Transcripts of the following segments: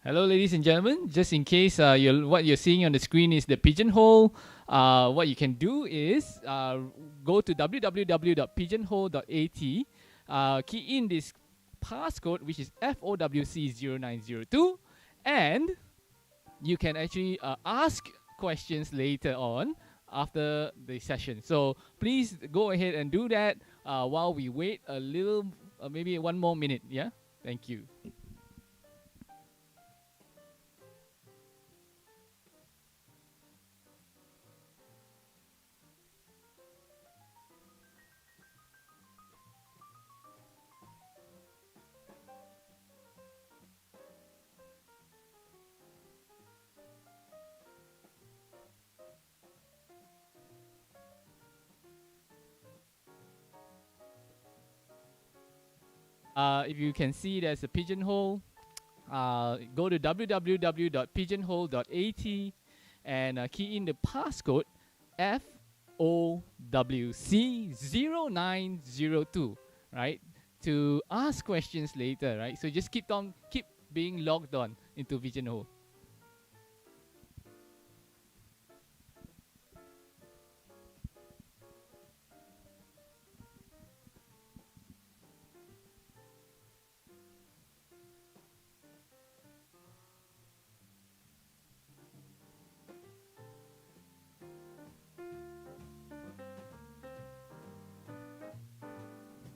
Hello, ladies and gentlemen. Just in case what you're seeing on the screen is the pigeonhole, what you can do is go to www.pigeonhole.at, key in this passcode, which is FOWC0902, and you can actually ask questions later on after the session. So please go ahead and do that while we wait a little, maybe one more minute. Yeah, thank you. If you can see, there's a pigeonhole. Go to www.pigeonhole.at and key in the passcode FOWC0902, right? To ask questions later, right? So just keep being logged on into Pigeonhole.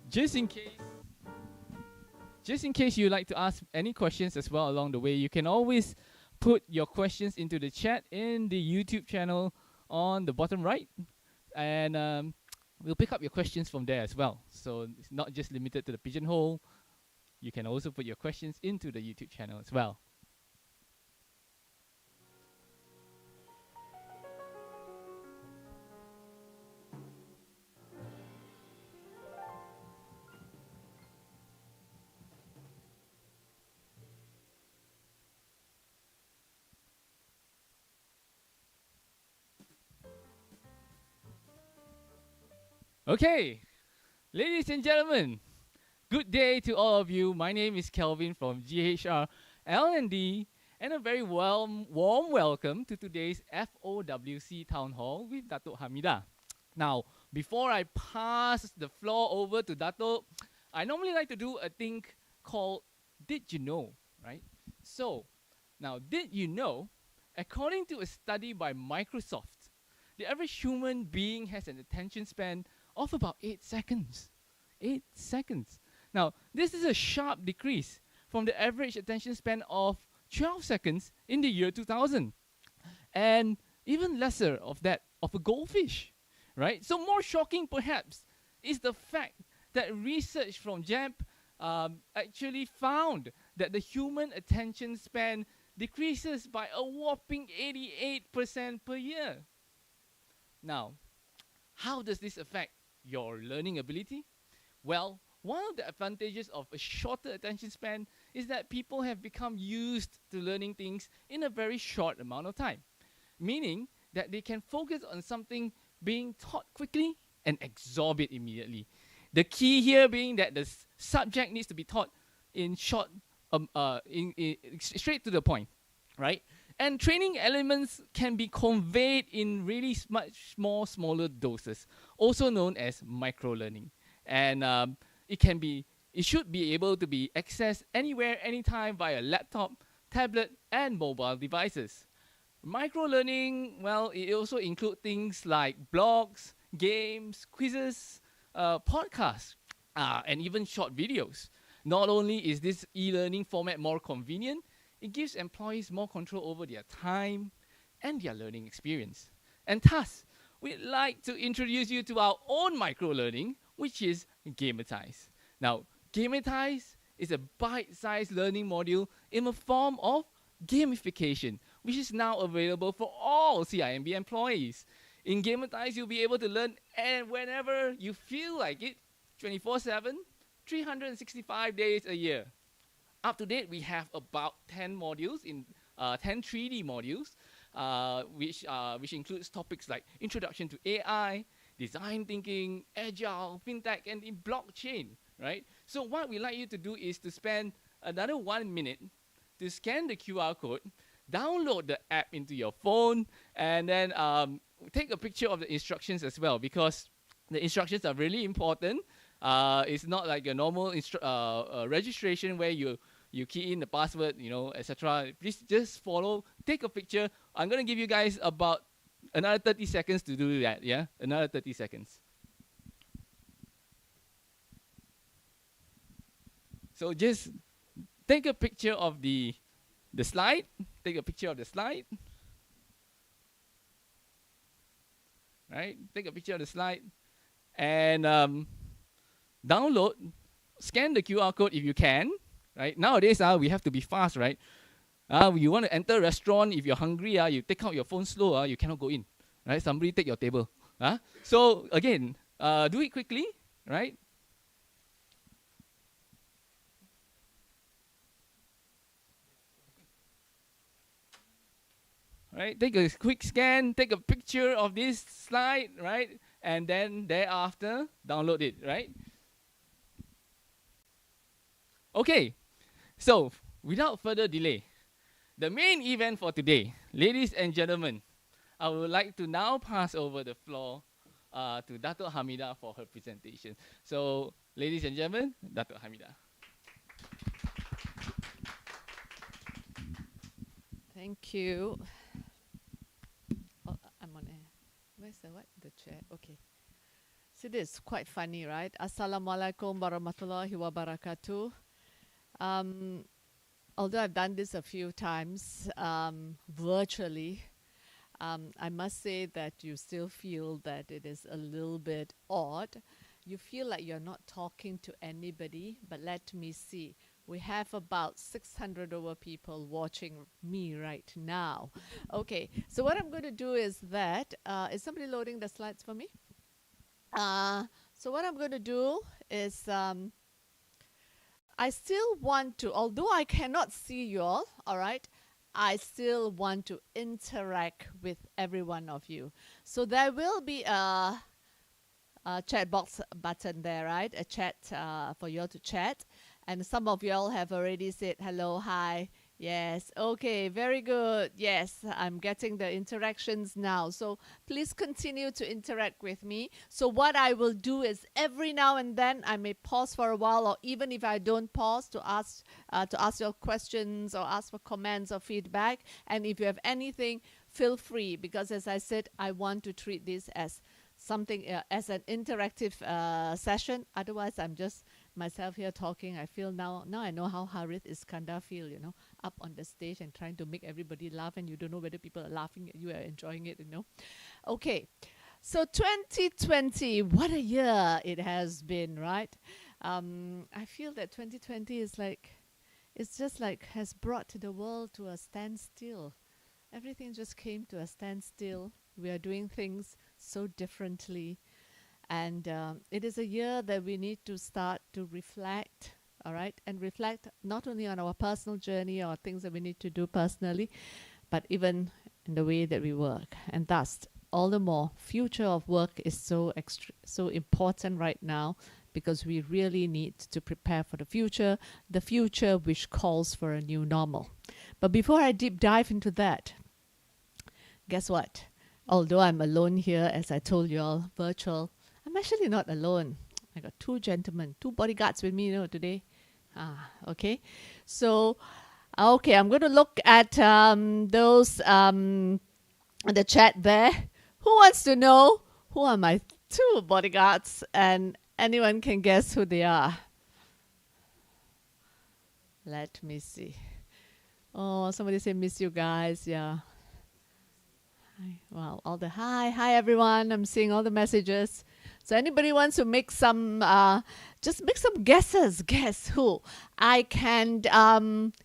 Just in case just in case you'd like to ask any questions as well along the way, you can always put your questions into the chat in the YouTube channel on the bottom right, and we'll pick up your questions from there as well. So it's not just limited to the pigeonhole. You can also put your questions into the YouTube channel as well. Okay, ladies and gentlemen, good day to all of you. My name is Kelvin from GHR L&D, and a very warm welcome to today's FOWC Town Hall with Dato Hamida. Now, before I pass the floor over to Dato, I normally like to do a thing called Did You Know, right? So, now, did you know, according to a study by Microsoft, the average human being has an attention span of about 8 seconds. 8 seconds. Now, this is a sharp decrease from the average attention span of 12 seconds in the year 2000. And even lesser of that of a goldfish, right? So more shocking perhaps is the fact that research from JAMP actually found that the human attention span decreases by a whopping 88% per year. Now, how does this affect your learning ability? Well, one of the advantages of a shorter attention span is that people have become used to learning things in a very short amount of time, meaning that they can focus on something being taught quickly and absorb it immediately. The key here being that the subject needs to be taught in short, straight to the point, right? And training elements can be conveyed in really much more smaller doses, also known as micro-learning. And it should be able to be accessed anywhere, anytime via laptop, tablet, and mobile devices. Micro-learning, well, it also includes things like blogs, games, quizzes, podcasts, and even short videos. Not only is this e-learning format more convenient, it gives employees more control over their time and their learning experience. And thus, we'd like to introduce you to our own micro-learning, which is Gametize. Now, Gametize is a bite-sized learning module in the form of gamification, which is now available for all CIMB employees. In Gametize, you'll be able to learn whenever you feel like it, 24/7, 365 days a year. Up to date, we have about 10 modules, 10 3D modules, which includes topics like introduction to AI, design thinking, agile, fintech, and blockchain, right? So what we like you to do is to spend another 1 minute to scan the QR code, download the app into your phone, and then take a picture of the instructions as well, because the instructions are really important. It's not like a normal registration where you key in the password, etc. Please just follow, take a picture. I'm going to give you guys about another 30 seconds to do that, yeah? Another 30 seconds. So just take a picture of the slide. Take a picture of the slide. Right? Take a picture of the slide. And download, scan the QR code if you can. Right? Nowadays, we have to be fast, right? You want to enter a restaurant, if you're hungry, you take out your phone slow, you cannot go in. Right? Somebody take your table. So again, do it quickly, right? Right? Take a quick scan, take a picture of this slide, right? And then thereafter, download it, right? Okay, so without further delay, the main event for today, ladies and gentlemen, I would like to now pass over the floor to Dato' Hamida for her presentation. So, ladies and gentlemen, Dato' Hamida. Thank you. Oh, I'm on air. Where's the what? The chair. Okay. So this is quite funny, right? Assalamualaikum warahmatullahi wabarakatuh. Although I've done this a few times virtually, I must say that you still feel that it is a little bit odd. You feel like you're not talking to anybody, but let me see. We have about 600 over people watching me right now. Okay, so what I'm going to do is that, is somebody loading the slides for me? So what I'm going to do is, I still want to, although I cannot see you all right, I still want to interact with every one of you. So there will be a chat box button there, right? A chat for you all to chat. And some of y'all have already said hello, hi. Yes, okay, very good. Yes, I'm getting the interactions now. So please continue to interact with me. So what I will do is every now and then I may pause for a while, or even if I don't pause, to ask your questions or ask for comments or feedback. And if you have anything, feel free, because as I said, I want to treat this as something, as an interactive session. Otherwise, I'm just myself here talking. I feel now I know how Harith Iskandar feel, up on the stage and trying to make everybody laugh, and you don't know whether people are laughing at you or enjoying it, Okay, so 2020, what a year it has been, right? I feel that 2020 is like, it's just like has brought the world to a standstill. Everything just came to a standstill. We are doing things so differently. And it is a year that we need to start to reflect, all right? And reflect not only on our personal journey or things that we need to do personally, but even in the way that we work. And thus, all the more, future of work is so important right now, because we really need to prepare for the future which calls for a new normal. But before I deep dive into that, guess what? Although I'm alone here, as I told you all, virtual, I'm actually not alone. I got two gentlemen, two bodyguards with me, today. Okay. So, okay, I'm going to look at those, the chat there. Who wants to know who are my two bodyguards? And anyone can guess who they are. Let me see. Oh, somebody say, miss you guys. Yeah. Well, all the hi everyone. I'm seeing all the messages. So anybody wants to make some, just make some guesses. Guess who? I can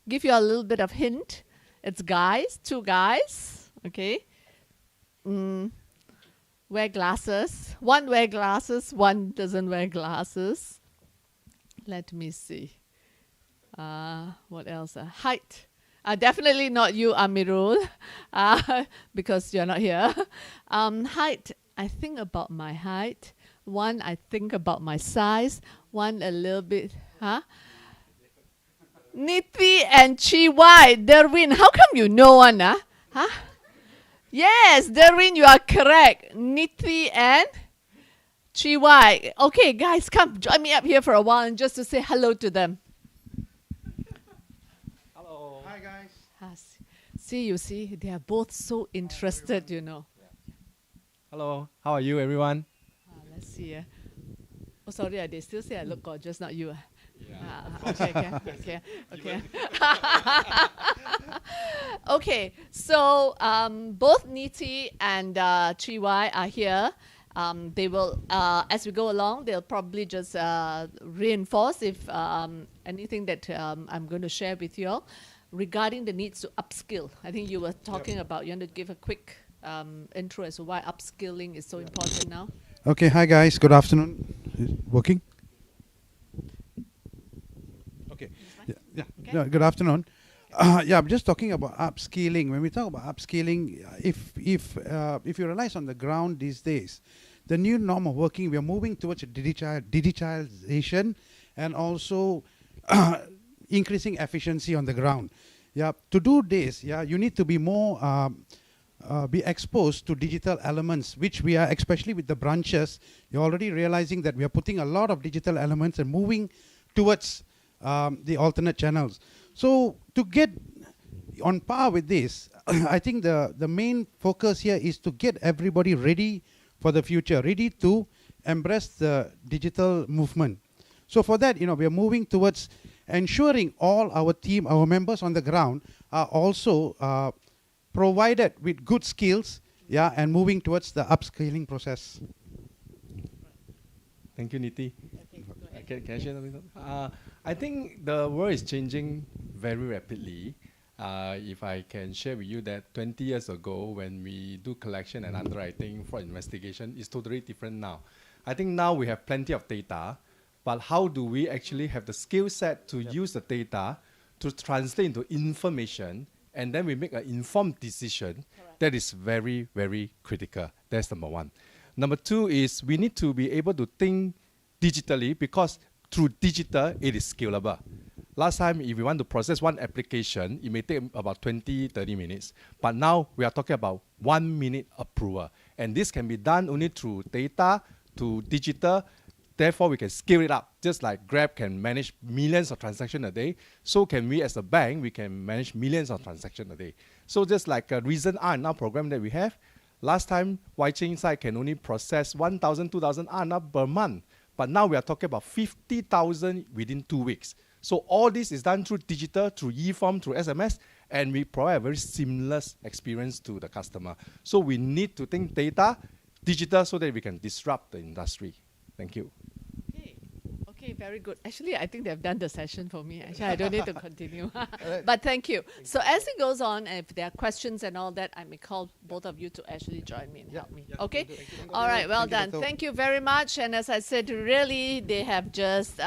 give you a little bit of hint. It's guys, two guys. Okay. Wear glasses. One wear glasses. One doesn't wear glasses. Let me see. What else? Height. Definitely not you, Amirul, because you're not here. Height, I think about my height. One, I think about my size. One, a little bit, Niti and Chi Derwin, how come you know one? Huh? Yes, Derwin, you are correct. Niti and Chi. Okay, guys, come join me up here for a while and just to say hello to them. Hello. Hi, guys. You see, they are both so interested, you know. Hello. How are you, everyone? Let's see. Oh, sorry, they still say I look gorgeous, not you. Yeah. Okay. Okay, so both Niti and Chi are here. They will, as we go along, they'll probably just reinforce if anything that I'm going to share with you all regarding the needs to upskill. I think you were talking about, you want to give a quick intro as to why upskilling is so important now? Okay, hi guys, good afternoon. Is it working? Okay, yeah, good afternoon. Yeah, I'm just talking about upskilling. When we talk about upskilling, if you realize on the ground these days, the new norm of working, we are moving towards digitalization and also increasing efficiency on the ground. Yeah, to do this, yeah, you need to be more be exposed to digital elements, which we are, especially with the branches, you're already realizing that we are putting a lot of digital elements and moving towards the alternate channels. So to get on par with this, I think the main focus here is to get everybody ready for the future, ready to embrace the digital movement. So for that, we are moving towards ensuring all our team, our members on the ground are also provided with good skills, yeah, and moving towards the upscaling process. Thank you, Niti. Okay, can I share something? I think the world is changing very rapidly. If I can share with you that 20 years ago, when we do collection and underwriting for investigation, it's totally different now. I think now we have plenty of data, but how do we actually have the skill set to use the data to translate into information, and then we make an informed decision? Correct. That is very, very critical. That's number one. Number two is we need to be able to think digitally, because through digital, it is scalable. Last time, if we want to process one application, it may take about 20, 30 minutes. But now we are talking about 1 minute approval. And this can be done only through data, to digital. Therefore, we can scale it up. Just like Grab can manage millions of transactions a day, so can we as a bank, we can manage millions of transactions a day. So just like a recent R&R program that we have, last time, YC side can only process 1,000, 2,000 R&R per month. But now we are talking about 50,000 within 2 weeks. So all this is done through digital, through e-form, through SMS, and we provide a very seamless experience to the customer. So we need to think data, digital, so that we can disrupt the industry. Thank you. Okay, very good. Actually, I think they've done the session for me. Actually, I don't need to continue. But thank you. So as it goes on, if there are questions and all that, I may call both of you to actually join me and help me. Okay? All right, well done. Thank you very much. And as I said, really, they have just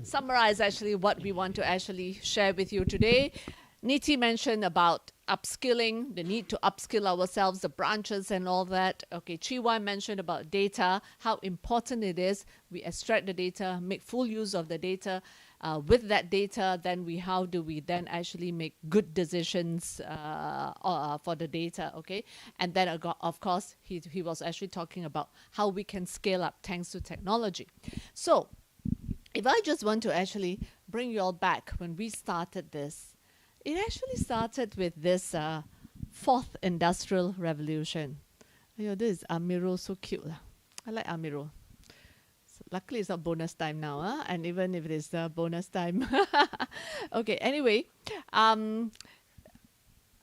summarized actually what we want to actually share with you today. Niti mentioned about upskilling, the need to upskill ourselves, the branches and all that. Okay, Chi mentioned about data, how important it is. We extract the data, make full use of the data. With that data, then how do we then actually make good decisions for the data, okay? And then, of course, he was actually talking about how we can scale up thanks to technology. So, if I just want to actually bring you all back when we started this, it actually started with this fourth industrial revolution. This is Amiro, so cute. I like Amiro. So luckily, it's not bonus time now, and even if it is bonus time. Okay, anyway.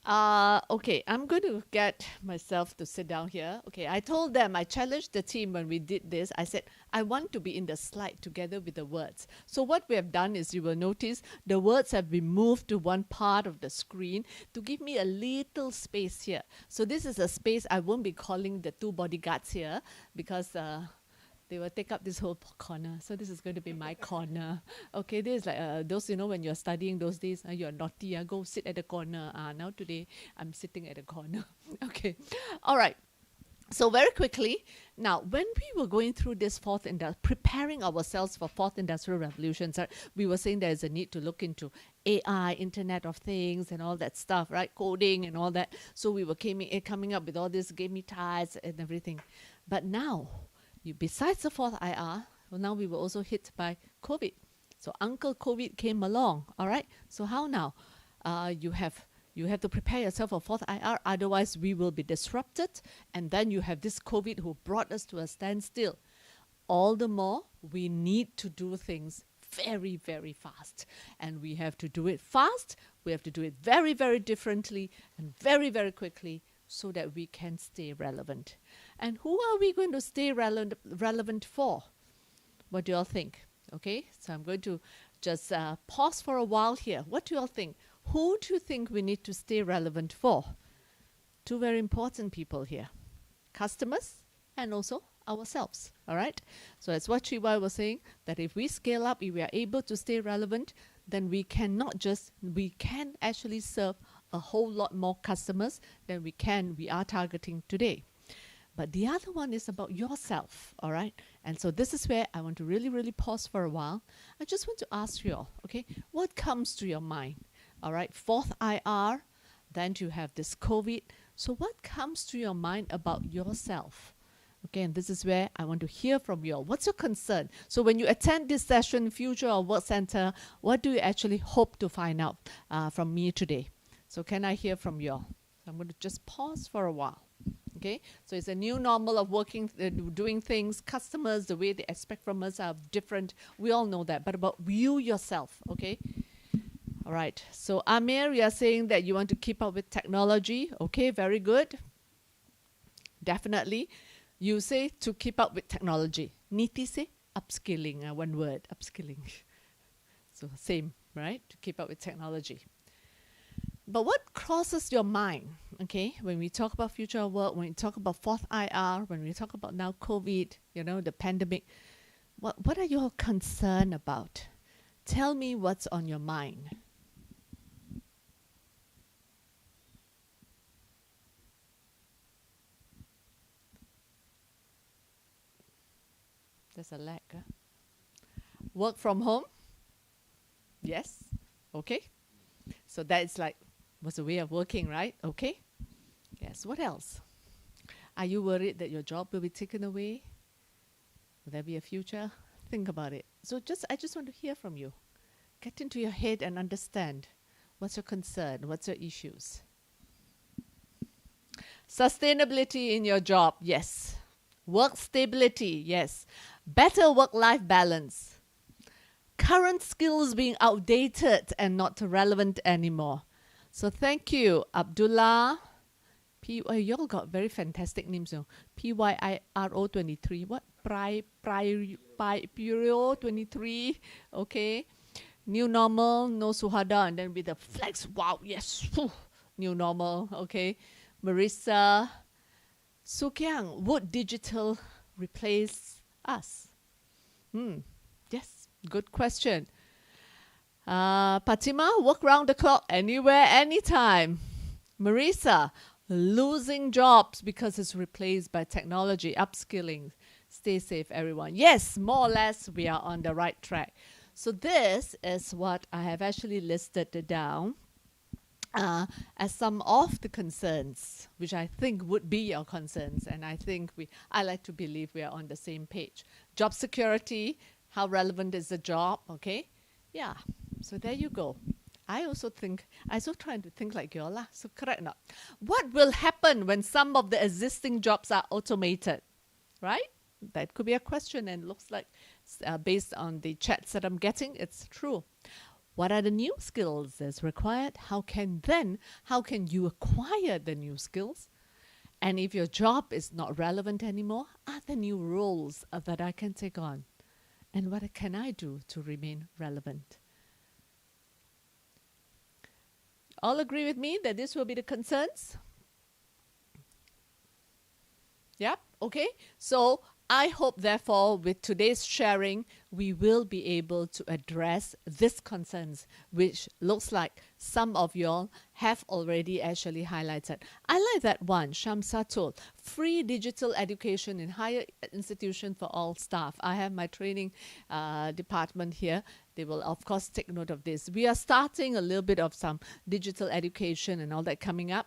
Okay, I'm going to get myself to sit down here. Okay, I told them, I challenged the team when we did this. I said, I want to be in the slide together with the words. So what we have done is, you will notice the words have been moved to one part of the screen to give me a little space here. So this is a space I won't be calling the two bodyguards here, because they will take up this whole corner. So this is going to be my corner. Okay, this is like those, when you're studying those days, you're naughty, go sit at the corner. Now today, I'm sitting at the corner. Okay, all right. So very quickly, now when we were going through this preparing ourselves for fourth industrial revolution, we were saying there's a need to look into AI, Internet of Things, and all that stuff, right? Coding and all that. So we were coming up with all this gamifieds and everything. But now, besides the fourth IR, well, now we were also hit by COVID. So Uncle COVID came along, all right? So how now? You have to prepare yourself for fourth IR, otherwise we will be disrupted. And then you have this COVID who brought us to a standstill. All the more, we need to do things very, very fast. And we have to do it fast. We have to do it very, very differently and very, very quickly so that we can stay relevant. And who are we going to stay relevant for? What do you all think? Okay, so I'm going to just pause for a while here. What do you all think? Who do you think we need to stay relevant for? Two very important people here. Customers and also ourselves. All right? So that's what Chiwai was saying, that if we scale up, if we are able to stay relevant, then we can actually serve a whole lot more customers than we are targeting today. But the other one is about yourself, all right? And so this is where I want to really, really pause for a while. I just want to ask you all, okay, what comes to your mind? All right, fourth IR, then you have this COVID. So what comes to your mind about yourself? Okay, and this is where I want to hear from you all. What's your concern? So when you attend this session, Future or Work Center, what do you actually hope to find out from me today? So can I hear from you all? So I'm going to just pause for a while. Okay, so it's a new normal of working, doing things. Customers, the way they expect from us are different. We all know that. But about you yourself, okay? All right. So Amir, you are saying that you want to keep up with technology. Okay, very good. Definitely. You say to keep up with technology. Niti say upskilling. One word, upskilling. So same, right? To keep up with technology. But what crosses your mind, okay, when we talk about future of work, when we talk about fourth IR, when we talk about now COVID, the pandemic, what are you all concerned about? Tell me what's on your mind. There's a lag. Huh? Work from home? Yes. Okay. So that's was a way of working, right? Okay. Yes. What else? Are you worried that your job will be taken away? Will there be a future? Think about it. So I just want to hear from you. Get into your head and understand. What's your concern? What's your issues? Sustainability in your job, yes. Work stability, yes. Better work-life balance. Current skills being outdated and not relevant anymore. So thank you, Abdullah. You all got very fantastic names. PYIRO 23. What? Pyro 23. Okay. New normal, no Suhada, and then with the flex. Wow, yes. New normal. Okay. Marissa. Sukyang, would digital replace us? Yes, good question. Fatima, work round the clock, anywhere, anytime. Marisa, losing jobs because it's replaced by technology, upskilling. Stay safe, everyone. Yes, more or less, we are on the right track. So this is what I have actually listed down as some of the concerns, which I think would be your concerns. And I like to believe we are on the same page. Job security, how relevant is the job, okay? Yeah. So there you go. I also trying to think like you all. So correct not. What will happen when some of the existing jobs are automated? Right? That could be a question, and looks like based on the chats that I'm getting, it's true. What are the new skills that's required? How can you acquire the new skills? And if your job is not relevant anymore, are there new roles that I can take on? And what can I do to remain relevant? All agree with me that this will be the concerns? Yep. Okay. So I hope, therefore, with today's sharing, we will be able to address these concerns, which looks like some of y'all have already actually highlighted. I like that one, Shamsatul, free digital education in higher institution for all staff. I have my training department here. They will, of course, take note of this. We are starting a little bit of some digital education and all that coming up.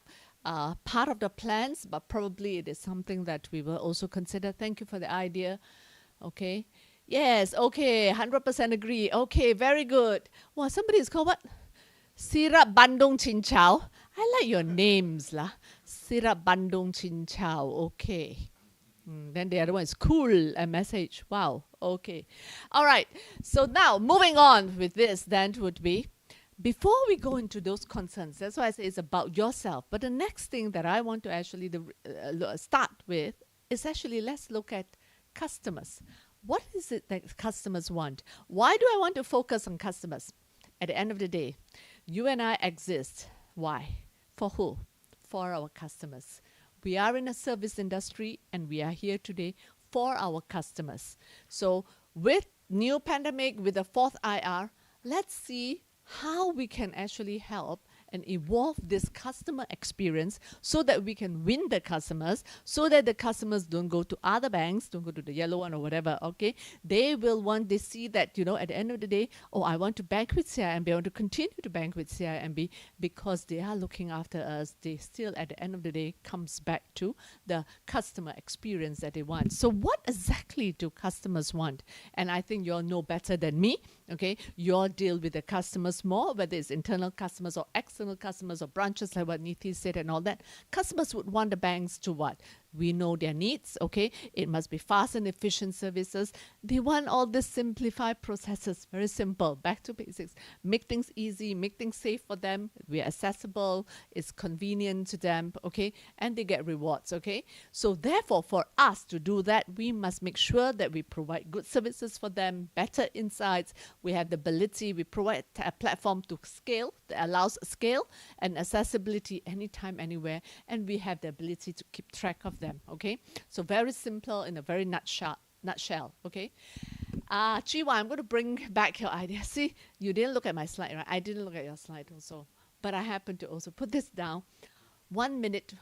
Part of the plans, but probably it is something that we will also consider. Thank you for the idea. Okay. Yes. Okay. 100% agree. Okay. Very good. Wow. Somebody is called what? Sirap Bandung Chin Chow. I like your names lah. Sirap Bandung Chin Chow. Okay. Then the other one is cool message. Wow. Okay. All right. So now moving on with this, then would be, before we go into those concerns, that's why I say it's about yourself. But the next thing that I want to actually start with is actually, let's look at customers. What is it that customers want? Why do I want to focus on customers? At the end of the day, you and I exist. Why? For who? For our customers. We are in a service industry and we are here today for our customers. So with new pandemic, with the fourth IR, let's see how we can actually help and evolve this customer experience so that we can win the customers, so that the customers don't go to other banks, don't go to the yellow one or whatever, okay? They see that, at the end of the day, oh, I want to bank with CIMB, I want to continue to bank with CIMB because they are looking after us. They still, at the end of the day, comes back to the customer experience that they want. So what exactly do customers want? And I think you all know better than me, okay? You all deal with the customers more, whether it's internal customers or external customers or branches, like what Niti said and all that. Customers would want the banks to what? We know their needs, okay? It must be fast and efficient services. They want all this simplified processes, very simple, back to basics. Make things easy, make things safe for them. We're accessible, it's convenient to them, okay? And they get rewards, okay? So therefore, for us to do that, we must make sure that we provide good services for them, better insights. We have the ability, we provide a platform to scale, that allows scale and accessibility anytime, anywhere. And we have the ability to keep track of them, okay? So very simple in a very nutshell, okay? Chiwa, I'm going to bring back your idea. See, you didn't look at my slide, right? I didn't look at your slide also. But I happen to also put this down. 1 minute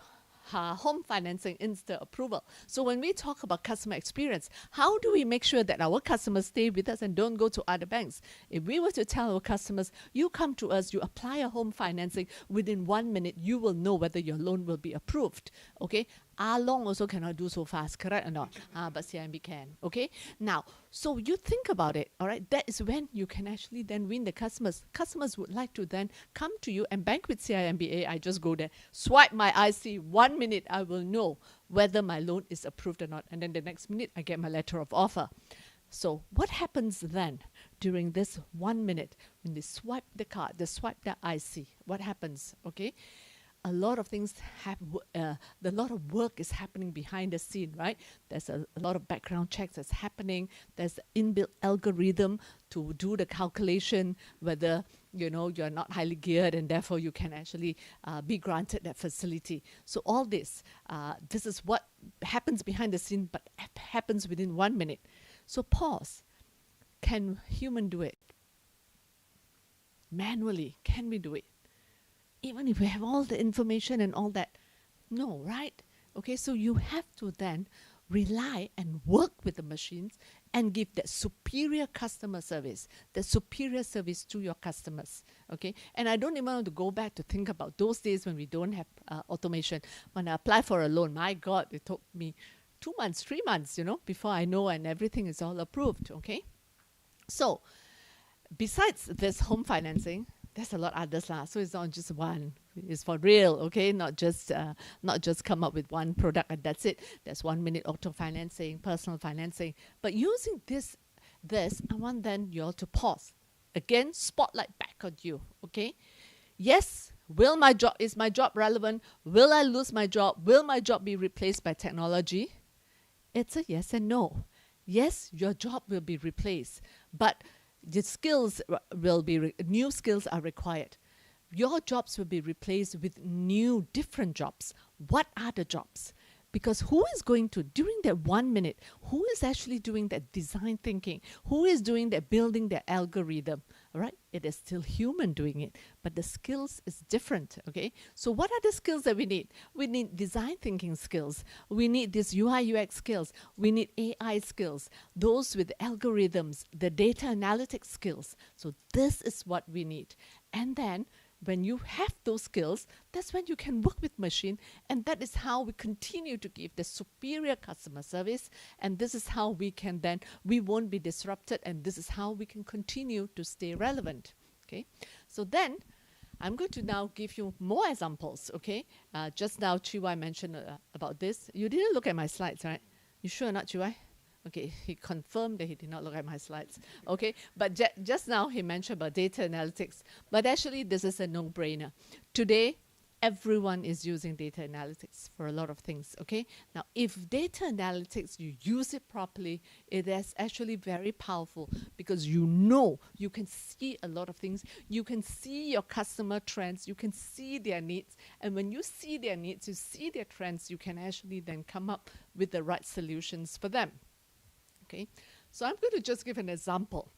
home financing instant approval. So when we talk about customer experience, how do we make sure that our customers stay with us and don't go to other banks? If we were to tell our customers, you come to us, you apply a home financing, within 1 minute, you will know whether your loan will be approved, okay? Long also cannot do so fast, correct or not? But CIMB can, okay? Now, so you think about it, all right? That is when you can actually then win the customers. Customers would like to then come to you and bank with CIMB. I just go there, swipe my IC, 1 minute, I will know whether my loan is approved or not. And then the next minute, I get my letter of offer. So what happens then during this 1 minute when they swipe the card, they swipe the IC? What happens, okay? A lot of things have, a lot of work is happening behind the scene, right? There's a lot of background checks that's happening. There's inbuilt algorithm to do the calculation whether, you're not highly geared and therefore you can actually be granted that facility. So all this is what happens behind the scene, but happens within 1 minute. So pause. Can human do it? Manually, can we do it? Even if we have all the information and all that, no, right? Okay, so you have to then rely and work with the machines and give that superior customer service, the superior service to your customers, okay? And I don't even want to go back to think about those days when we don't have automation. When I applied for a loan, my God, it took me 2 months, 3 months, before I know and everything is all approved, okay? So, besides this home financing, there's a lot others lah. So it's not just one. It's for real, okay? Not just come up with one product and that's it. There's 1 minute auto financing, personal financing. But using this, I want then you all to pause. Again, spotlight back on you, okay? Yes, is my job relevant? Will I lose my job? Will my job be replaced by technology? It's a yes and no. Yes, your job will be replaced, but the skills will be, new skills are required. Your jobs will be replaced with new, different jobs. What are the jobs? Because who is going to, during that 1 minute, who is actually doing that design thinking? Who is doing that building the algorithm? All right? It is still human doing it, but the skills is different, okay? So what are the skills that we need? We need design thinking skills. We need these UI UX skills. We need AI skills. Those with algorithms, the data analytics skills. So this is what we need. And then when you have those skills, that's when you can work with machine, and that is how we continue to give the superior customer service, and this is how we can then, we won't be disrupted, and this is how we can continue to stay relevant, okay? So then, I'm going to now give you more examples, okay? Just now, Chiwai mentioned about this. You didn't look at my slides, right? You sure not, Chiwai? Okay, he confirmed that he did not look at my slides. Okay, but just now he mentioned about data analytics. But actually, this is a no-brainer. Today, everyone is using data analytics for a lot of things, okay? Now, if data analytics, you use it properly, it is actually very powerful because you know, you can see a lot of things. You can see your customer trends. You can see their needs. And when you see their needs, you see their trends, you can actually then come up with the right solutions for them. Okay, so I'm going to just give an example.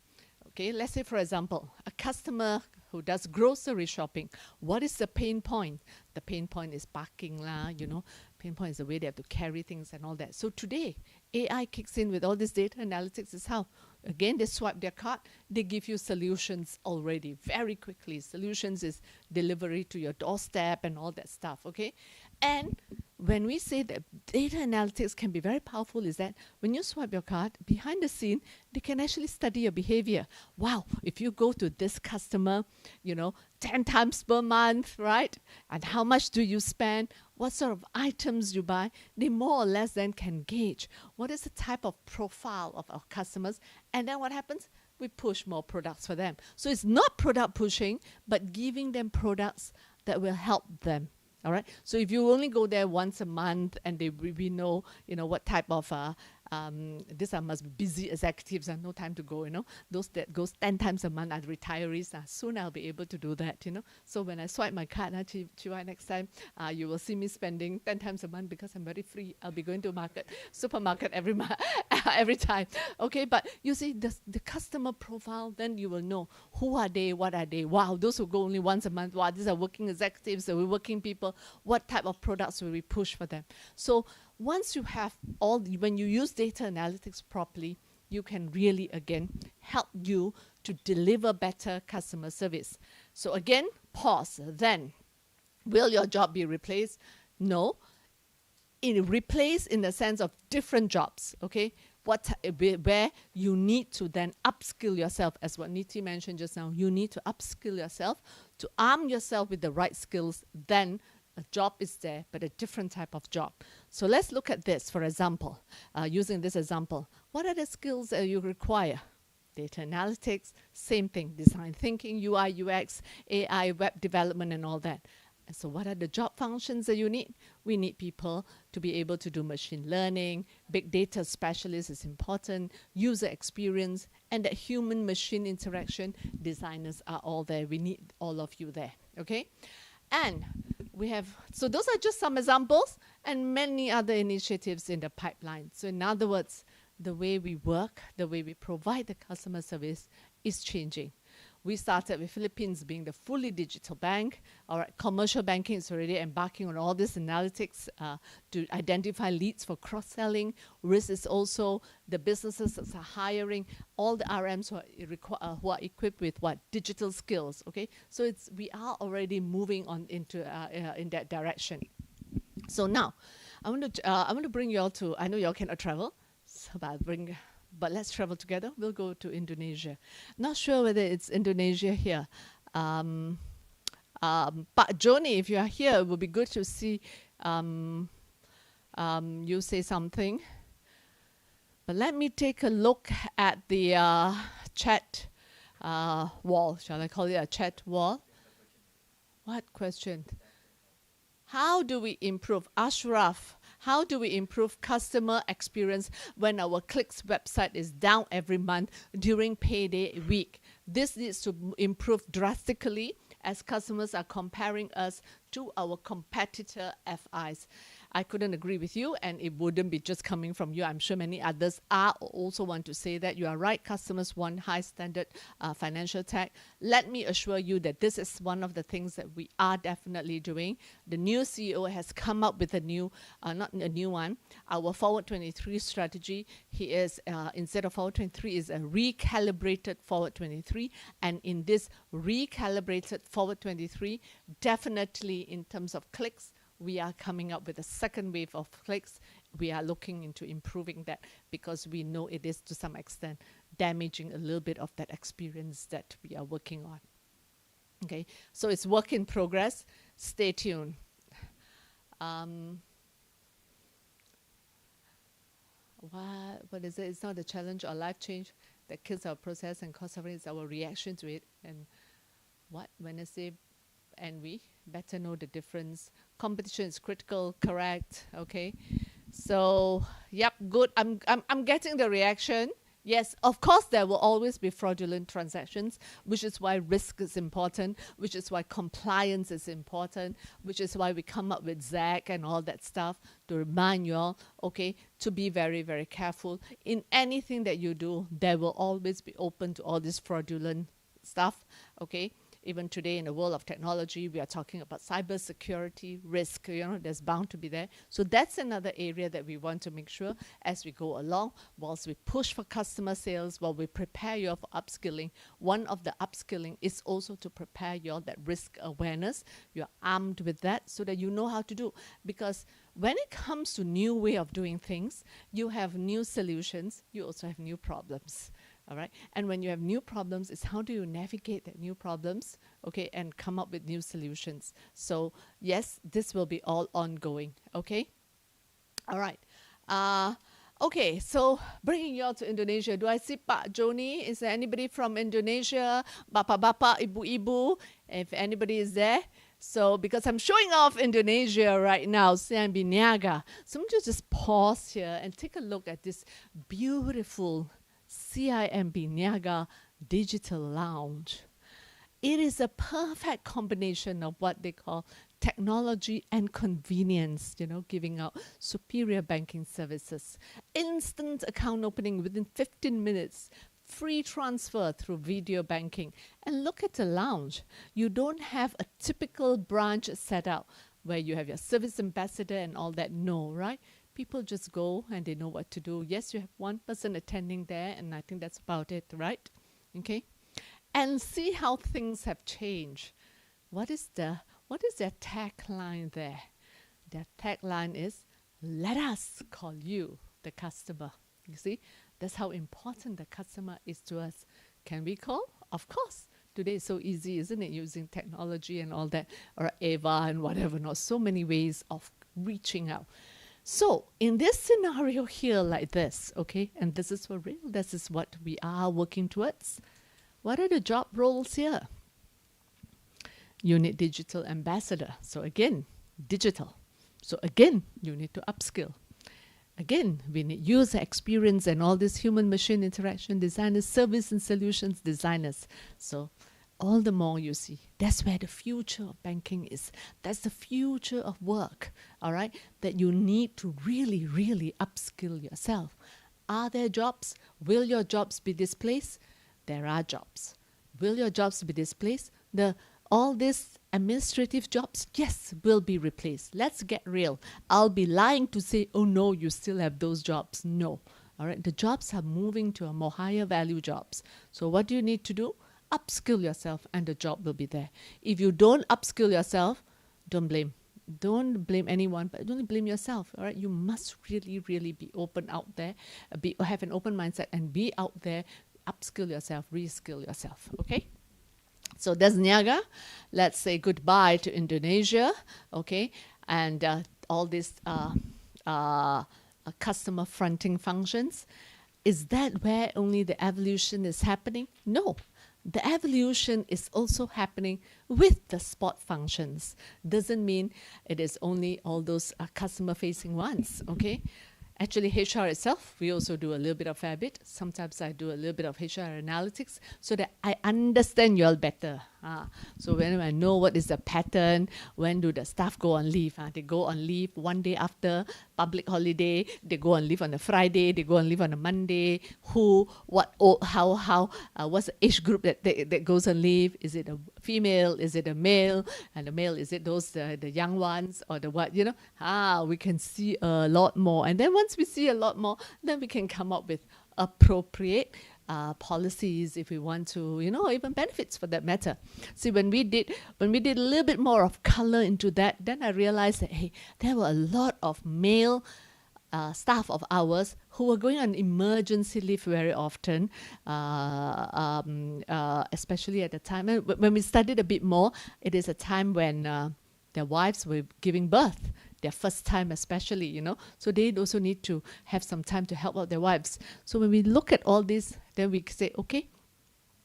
Okay, let's say, for example, a customer who does grocery shopping. What is the pain point? The pain point is parking lah, you know. Pain point is the way they have to carry things and all that. So today, AI kicks in with all this data analytics. Is how, again, they swipe their card, they give you solutions already very quickly. Solutions is delivery to your doorstep and all that stuff, okay? And when we say that data analytics can be very powerful, is that when you swipe your card, behind the scene, they can actually study your behavior. Wow, if you go to this customer, you know, 10 times per month, right? And how much do you spend? What sort of items you buy? They more or less then can gauge what is the type of profile of our customers. And then what happens? We push more products for them. So it's not product pushing, but giving them products that will help them. All right. So if you only go there once a month, and we know, you know, what type of these are must be busy executives and no time to go. You know, those that goes 10 times a month are retirees. Soon I'll be able to do that. You know. So when I swipe my card, Chiwai, next time you will see me spending 10 times a month because I'm very free. I'll be going to supermarket every month, every time. Okay. But you see the customer profile, then you will know who are they, what are they. Wow, those who go only once a month. Wow, these are working executives. We're working people. What type of products will we push for them? So once you have when you use data analytics properly, you can really, again, help you to deliver better customer service. So again, pause. Then, will your job be replaced? No. Replace in the sense of different jobs, okay? Where you need to then upskill yourself, as what Niti mentioned just now. You need to upskill yourself to arm yourself with the right skills. Then a job is there, but a different type of job. So let's look at this, for example, using this example. What are the skills that you require? Data analytics, same thing, design thinking, UI, UX, AI, web development, and all that. And so what are the job functions that you need? We need people to be able to do machine learning, big data specialist is important, user experience, and that human-machine interaction. Designers are all there. We need all of you there, okay? And we have, so those are just some examples and many other initiatives in the pipeline. So in other words, the way we work, the way we provide the customer service is changing. We started with Philippines being the fully digital bank. All right, commercial banking is already embarking on all this analytics to identify leads for cross-selling. Risk is also the businesses that are hiring all the RMs who are equipped with what? Digital skills, okay? So we are already moving on into in that direction. So now, I want to bring you all to, I know you all cannot travel, so but let's travel together. We'll go to Indonesia. Not sure whether it's Indonesia here. But Joni, if you are here, it would be good to see you say something. But let me take a look at the chat wall. Shall I call it a chat wall? What question? How do we improve? Ashraf, how do we improve customer experience when our Clicks website is down every month during payday week? This needs to improve drastically as customers are comparing us to our competitor FIs. I couldn't agree with you, and it wouldn't be just coming from you. I'm sure many others are also want to say that. You are right. Customers want high standard financial tech. Let me assure you that this is one of the things that we are definitely doing. The new CEO has come up with a new, not a new one, our Forward 23 strategy. He is, instead of Forward 23, is a recalibrated Forward 23. And in this recalibrated Forward 23, definitely in terms of clicks, we are coming up with a second wave of clicks. We are looking into improving that because we know it is to some extent damaging a little bit of that experience that we are working on. Okay, so it's work in progress. Stay tuned. What is it? It's not a challenge or life change that kills our process and cause suffering. It's our reaction to it. And what? When I say and we better know the difference. Competition is critical, correct? Okay. So, yep, good. I'm getting the reaction. Yes, of course, there will always be fraudulent transactions, which is why risk is important, which is why compliance is important, which is why we come up with ZAC and all that stuff to remind you all, okay, to be very, very careful. In anything that you do, there will always be open to all this fraudulent stuff, okay? Even today in the world of technology, we are talking about cybersecurity risk. You know, there's bound to be there. So that's another area that we want to make sure as we go along, whilst we push for customer sales, while we prepare you for upskilling. One of the upskilling is also to prepare you all that risk awareness. You're armed with that so that you know how to do. Because when it comes to new way of doing things, you have new solutions. You also have new problems. All right. And when you have new problems, it's how do you navigate that new problems, okay, and come up with new solutions. So yes, this will be all ongoing. Okay. All right. Okay. So bringing you all to Indonesia. Do I see Pak Joni? Is there anybody from Indonesia? Bapa-bapa, ibu-ibu, if anybody is there. So because I'm showing off Indonesia right now, CIMB Niaga. So I'm just pause here and take a look at this beautiful CIMB Niaga Digital Lounge. It is a perfect combination of what they call technology and convenience, you know, giving out superior banking services, instant account opening within 15 minutes, free transfer through video banking. And look at the lounge. You don't have a typical branch setup where you have your service ambassador and all that. No, right? People just go and they know what to do. Yes, you have one person attending there, and I think that's about it, right? Okay. And see how things have changed. What is their tagline there? Their tagline is, let us call you the customer. You see, that's how important the customer is to us. Can we call? Of course. Today is so easy, isn't it? Using technology and all that, or Ava and whatever, not so many ways of reaching out. So in this scenario here like this, okay, and this is for real, this is what we are working towards. What are the job roles here? You need digital ambassador. So again, digital. So again, you need to upskill. Again, we need user experience and all this human-machine interaction designers, service and solutions designers. So all the more you see, that's where the future of banking is. That's the future of work, all right? That you need to really, really upskill yourself. Are there jobs? Will your jobs be displaced? There are jobs. Will your jobs be displaced? All these administrative jobs, yes, will be replaced. Let's get real. I'll be lying to say, oh no, you still have those jobs. No, all right? The jobs are moving to a more higher value jobs. So what do you need to do? Upskill yourself and the job will be there. If you don't upskill yourself, don't blame. Don't blame anyone, but don't blame yourself. All right, you must really, really be open out there, have an open mindset and be out there, upskill yourself, reskill yourself. Okay. So that's Niaga. Let's say goodbye to Indonesia. Okay, and all these customer fronting functions. Is that where only the evolution is happening? No. The evolution is also happening with the support functions. Doesn't mean it is only all those customer-facing ones, okay? Actually, HR itself, we also do a little bit of fair bit. Sometimes I do a little bit of HR analytics so that I understand you all better. So when I know what is the pattern, when do the staff go on leave? They go on leave one day after public holiday. They go on leave on a Friday. They go on leave on a Monday. Who, what, how, what's the age group that goes on leave? Is it a female? Is it a male? And the male, is it those the young ones or the what? We can see a lot more. And then once we see a lot more, then we can come up with appropriate policies if we want to, even benefits for that matter. See, when we did a little bit more of color into that, then I realized that, hey, there were a lot of male staff of ours who were going on emergency leave very often, especially at the time. And when we studied a bit more, it is a time when their wives were giving birth, their first time especially, So they also need to have some time to help out their wives. So when we look at all this, then we say, okay,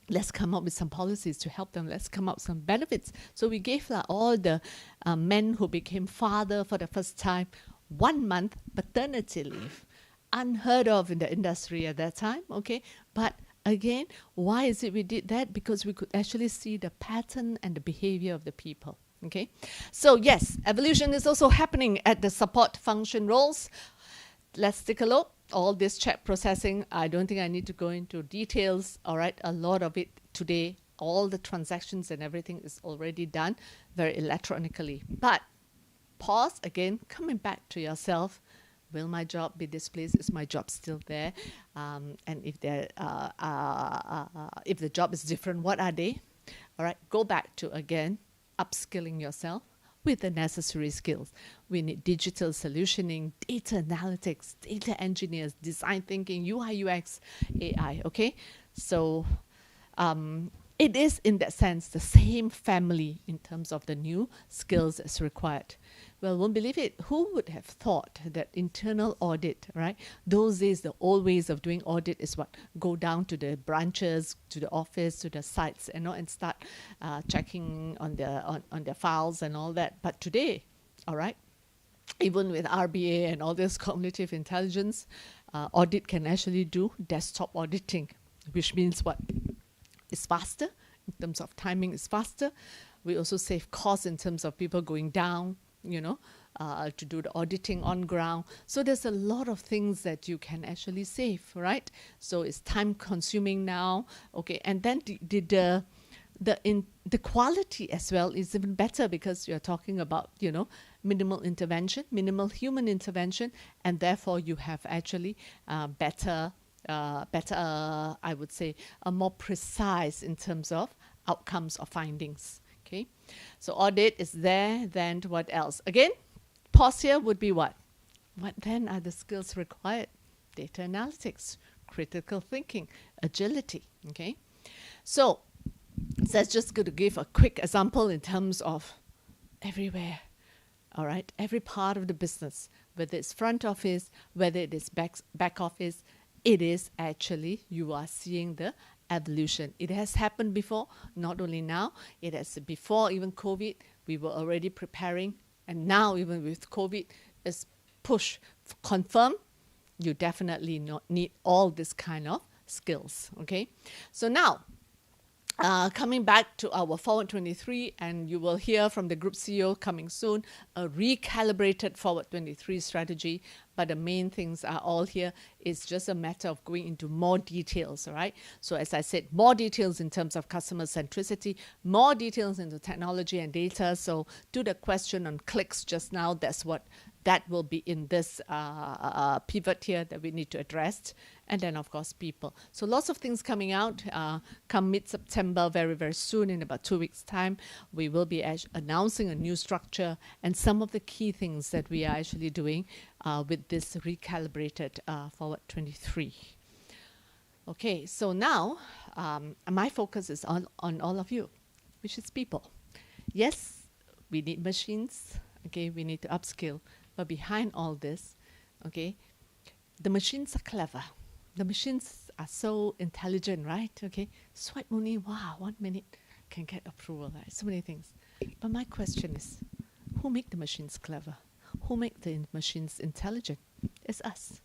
let's come up with some policies to help them. Let's come up with some benefits. So we gave all the men who became father for the first time 1 month paternity leave. Unheard of in the industry at that time, okay? But again, why is it we did that? Because we could actually see the pattern and the behavior of the people. Okay, so yes, evolution is also happening at the support function roles. Let's take a look. All this chat processing, I don't think I need to go into details. All right, a lot of it today, all the transactions and everything is already done very electronically. But pause again, coming back to yourself. Will my job be displaced? Is my job still there? And if the job is different, what are they? All right, go back to again. Upskilling yourself with the necessary skills. We need digital solutioning, data analytics, data engineers, design thinking, UI, UX, AI, okay? So it is, in that sense, the same family in terms of the new skills that's required. Well, won't believe it. Who would have thought that internal audit, right? Those days, the old ways of doing audit is what? Go down to the branches, to the office, to the sites, and start checking on their files and all that. But today, all right, even with RBA and all this cognitive intelligence, audit can actually do desktop auditing, which means what? It's faster in terms of timing. It's faster. We also save costs in terms of people going down, to do the auditing on ground. So there's a lot of things that you can actually save, right? So it's time consuming now. Okay, and then the quality as well is even better because you're talking about, minimal intervention, minimal human intervention, and therefore you have actually better, I would say, a more precise in terms of outcomes or findings. Okay, so audit is there. Then what else? Again, pause here would be what? What then are the skills required? Data analytics, critical thinking, agility. Okay, so that's just going to give a quick example in terms of everywhere. All right, every part of the business, whether it's front office, whether it is back office, it is actually, you are seeing the evolution. It has happened before, not only now, it has before even COVID, we were already preparing, and now even with COVID, is push, confirm, you definitely need all this kind of skills, okay? So now, coming back to our Forward 23, and you will hear from the group CEO coming soon, a recalibrated Forward 23 strategy. But the main things are all here. It's just a matter of going into more details, all right? So as I said, more details in terms of customer centricity, more details into technology and data. So to the question on clicks just now, that will be in this pivot here that we need to address. And then, of course, people. So lots of things coming out. Come mid-September, very, very soon, in about 2 weeks' time, we will be announcing a new structure and some of the key things that we are actually doing with this recalibrated Forward 23. Okay, so now my focus is on all of you, which is people. Yes, we need machines. Okay, we need to upskill. But behind all this, okay, the machines are clever. The machines are so intelligent, right? Okay, swipe only, wow, 1 minute can get approval, right? So many things. But my question is, who make the machines clever? Who make the machines intelligent? It's us,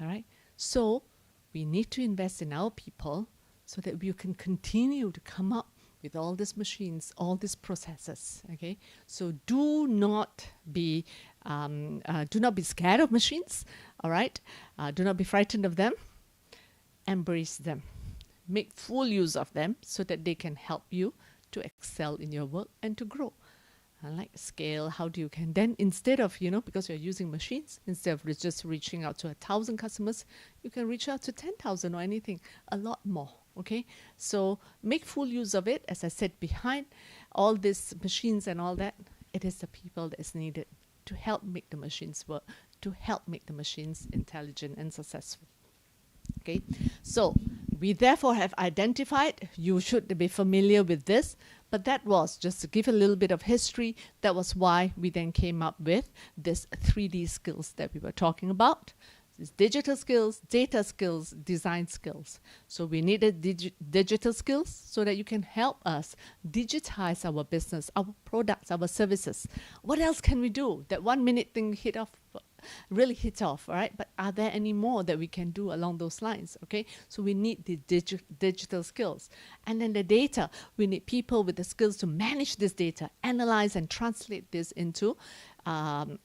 all right? So we need to invest in our people so that we can continue to come up with all these machines, all these processes. Okay, so do not be scared of machines. All right, do not be frightened of them. Embrace them. Make full use of them so that they can help you to excel in your work and to grow. Like scale, how do you can then, instead of, because you're using machines, instead of just reaching out to 1,000 customers, you can reach out to 10,000 or anything, a lot more. Okay, so make full use of it. As I said, behind all these machines and all that, it is the people that is needed to help make the machines work, to help make the machines intelligent and successful. Okay, so we therefore have identified, you should be familiar with this, but that was just to give a little bit of history. That was why we then came up with this 3D skills that we were talking about. It's digital skills, data skills, design skills. So we needed digital skills so that you can help us digitize our business, our products, our services. What else can we do? That 1 minute thing really hit off, all right? But are there any more that we can do along those lines, okay? So we need the digital skills. And then the data, we need people with the skills to manage this data, analyze and translate this into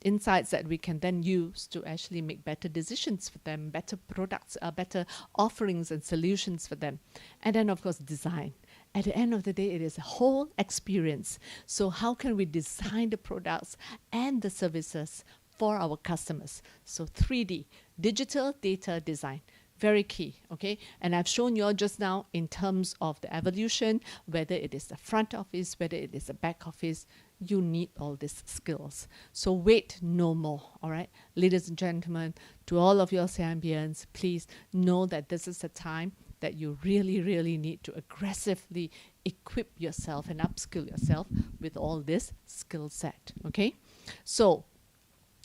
insights that we can then use to actually make better decisions for them, better products, better offerings and solutions for them. And then, of course, design. At the end of the day, it is a whole experience. So how can we design the products and the services for our customers? So 3D, digital data design, very key, okay? And I've shown you all just now in terms of the evolution, whether it is the front office, whether it is the back office, you need all these skills. So wait no more, all right? Ladies and gentlemen, to all of your Zambians, please know that this is a time that you really, really need to aggressively equip yourself and upskill yourself with all this skill set, okay? So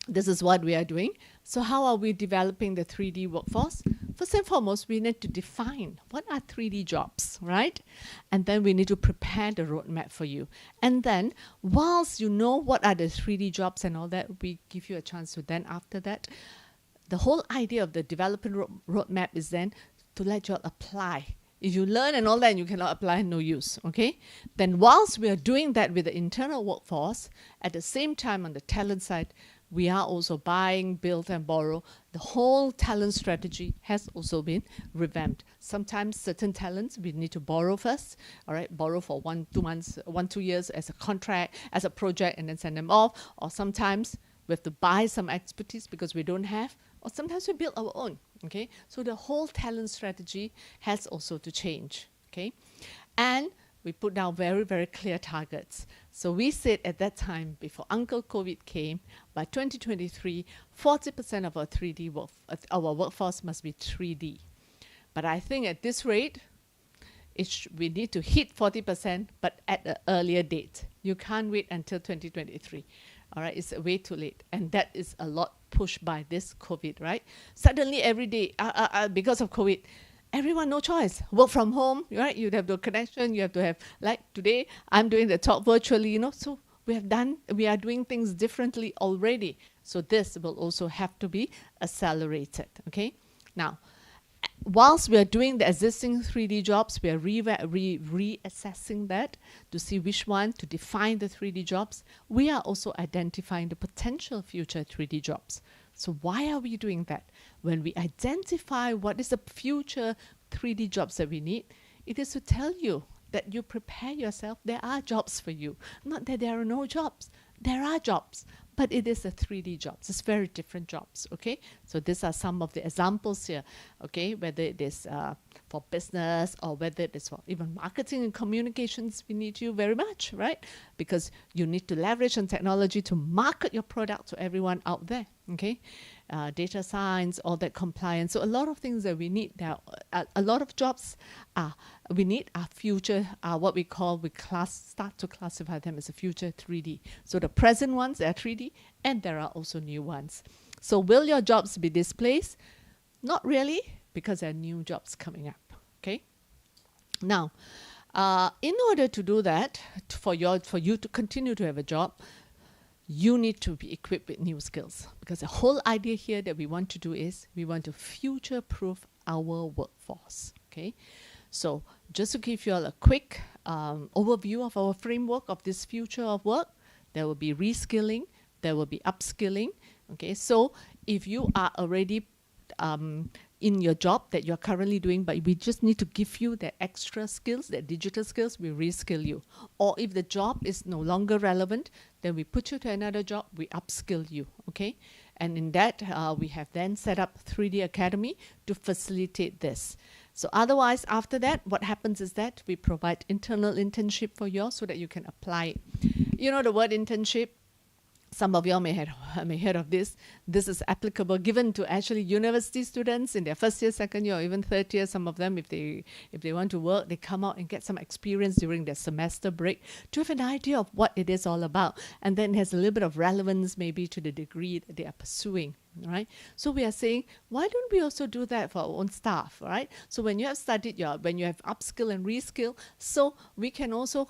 this is what we are doing. So how are we developing the 3D workforce? First and foremost, we need to define what are 3D jobs, right? And then we need to prepare the roadmap for you. And then whilst you know what are the 3D jobs and all that, we give you a chance to then after that, the whole idea of the development roadmap is then to let you all apply. If you learn and all that and you cannot apply, no use, okay? Then whilst we are doing that with the internal workforce, at the same time on the talent side, we are also buying, build, and borrow. The whole talent strategy has also been revamped. Sometimes certain talents we need to borrow first, all right? Borrow for 2 months, 2 years as a contract, as a project, and then send them off. Or sometimes we have to buy some expertise because we don't have, or sometimes we build our own, okay? So the whole talent strategy has also to change, okay? And we put down very, very clear targets. So we said at that time, before Uncle COVID came, by 2023, 40% of our workforce must be 3D. But I think at this rate, we need to hit 40%, but at an earlier date. You can't wait until 2023. All right, it's way too late. And that is a lot pushed by this COVID, right? Suddenly every day, because of COVID, everyone, no choice. Work from home, right? You have the connection. You have to have, like today, I'm doing the talk virtually, So we are doing things differently already. So this will also have to be accelerated, okay? Now, whilst we are doing the existing 3D jobs, we are reassessing that to see which one to define the 3D jobs. We are also identifying the potential future 3D jobs. So why are we doing that? When we identify what is the future 3D jobs that we need, it is to tell you that you prepare yourself. There are jobs for you. Not that there are no jobs. There are jobs, but it is a 3D jobs. It's very different jobs, okay? So these are some of the examples here, okay? Whether it is for business or whether it is for even marketing and communications, we need you very much, right? Because you need to leverage on technology to market your product to everyone out there, okay? Data science, all that compliance. So a lot of things that we need now, a lot of jobs we need are future, what we start to classify them as a future 3D. So the present ones are 3D and there are also new ones. So will your jobs be displaced? Not really, because there are new jobs coming up, okay? Now, in order to do that, for you to continue to have a job, you need to be equipped with new skills, because the whole idea here that we want to do is we want to future-proof our workforce, okay? So just to give you all a quick overview of our framework of this future of work, there will be reskilling, there will be upskilling. Okay, so if you are already in your job that you're currently doing, but we just need to give you that extra skills, that digital skills, we reskill you. Or if the job is no longer relevant, then we put you to another job, we upskill you, okay? And in that, we have then set up 3D Academy to facilitate this. So otherwise, after that, what happens is that we provide internal internship for you so that you can apply it. You know the word internship? Some of you may have heard of this. This is applicable, given to actually university students in their first year, second year, or even third year. Some of them, if they want to work, they come out and get some experience during their semester break to have an idea of what it is all about. And then it has a little bit of relevance maybe to the degree that they are pursuing. Right? So we are saying, why don't we also do that for our own staff, right? So when you have studied when you have upskill and reskill, so we can also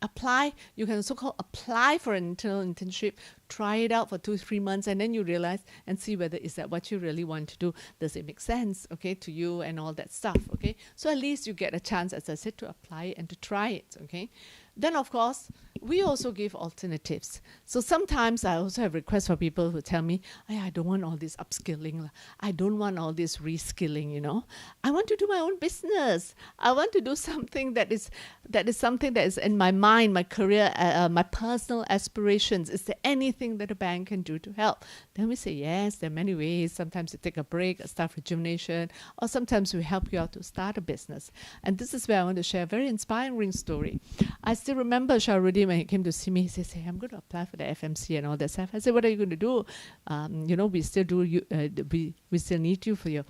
apply, you can so-called apply for an internal internship, try it out for 2-3 months, and then you realize and see whether is that what you really want to do. Does it make sense, okay, to you and all that stuff, okay? So at least you get a chance, as I said, to apply it and to try it, okay? Then, of course, we also give alternatives. So sometimes I also have requests for people who tell me, I don't want all this upskilling. I don't want all this reskilling, you know. I want to do my own business. I want to do something that is something that is in my mind, my career, my personal aspirations. Is there anything that a bank can do to help? Then we say, yes, there are many ways. Sometimes you take a break, a staff rejuvenation, or sometimes we help you out to start a business. And this is where I want to share a very inspiring story. I still remember Shahrudin when he came to see me. He says, "Hey, I'm going to apply for the FMC and all that stuff." I said, "What are you going to do? You know, we still we still need you for your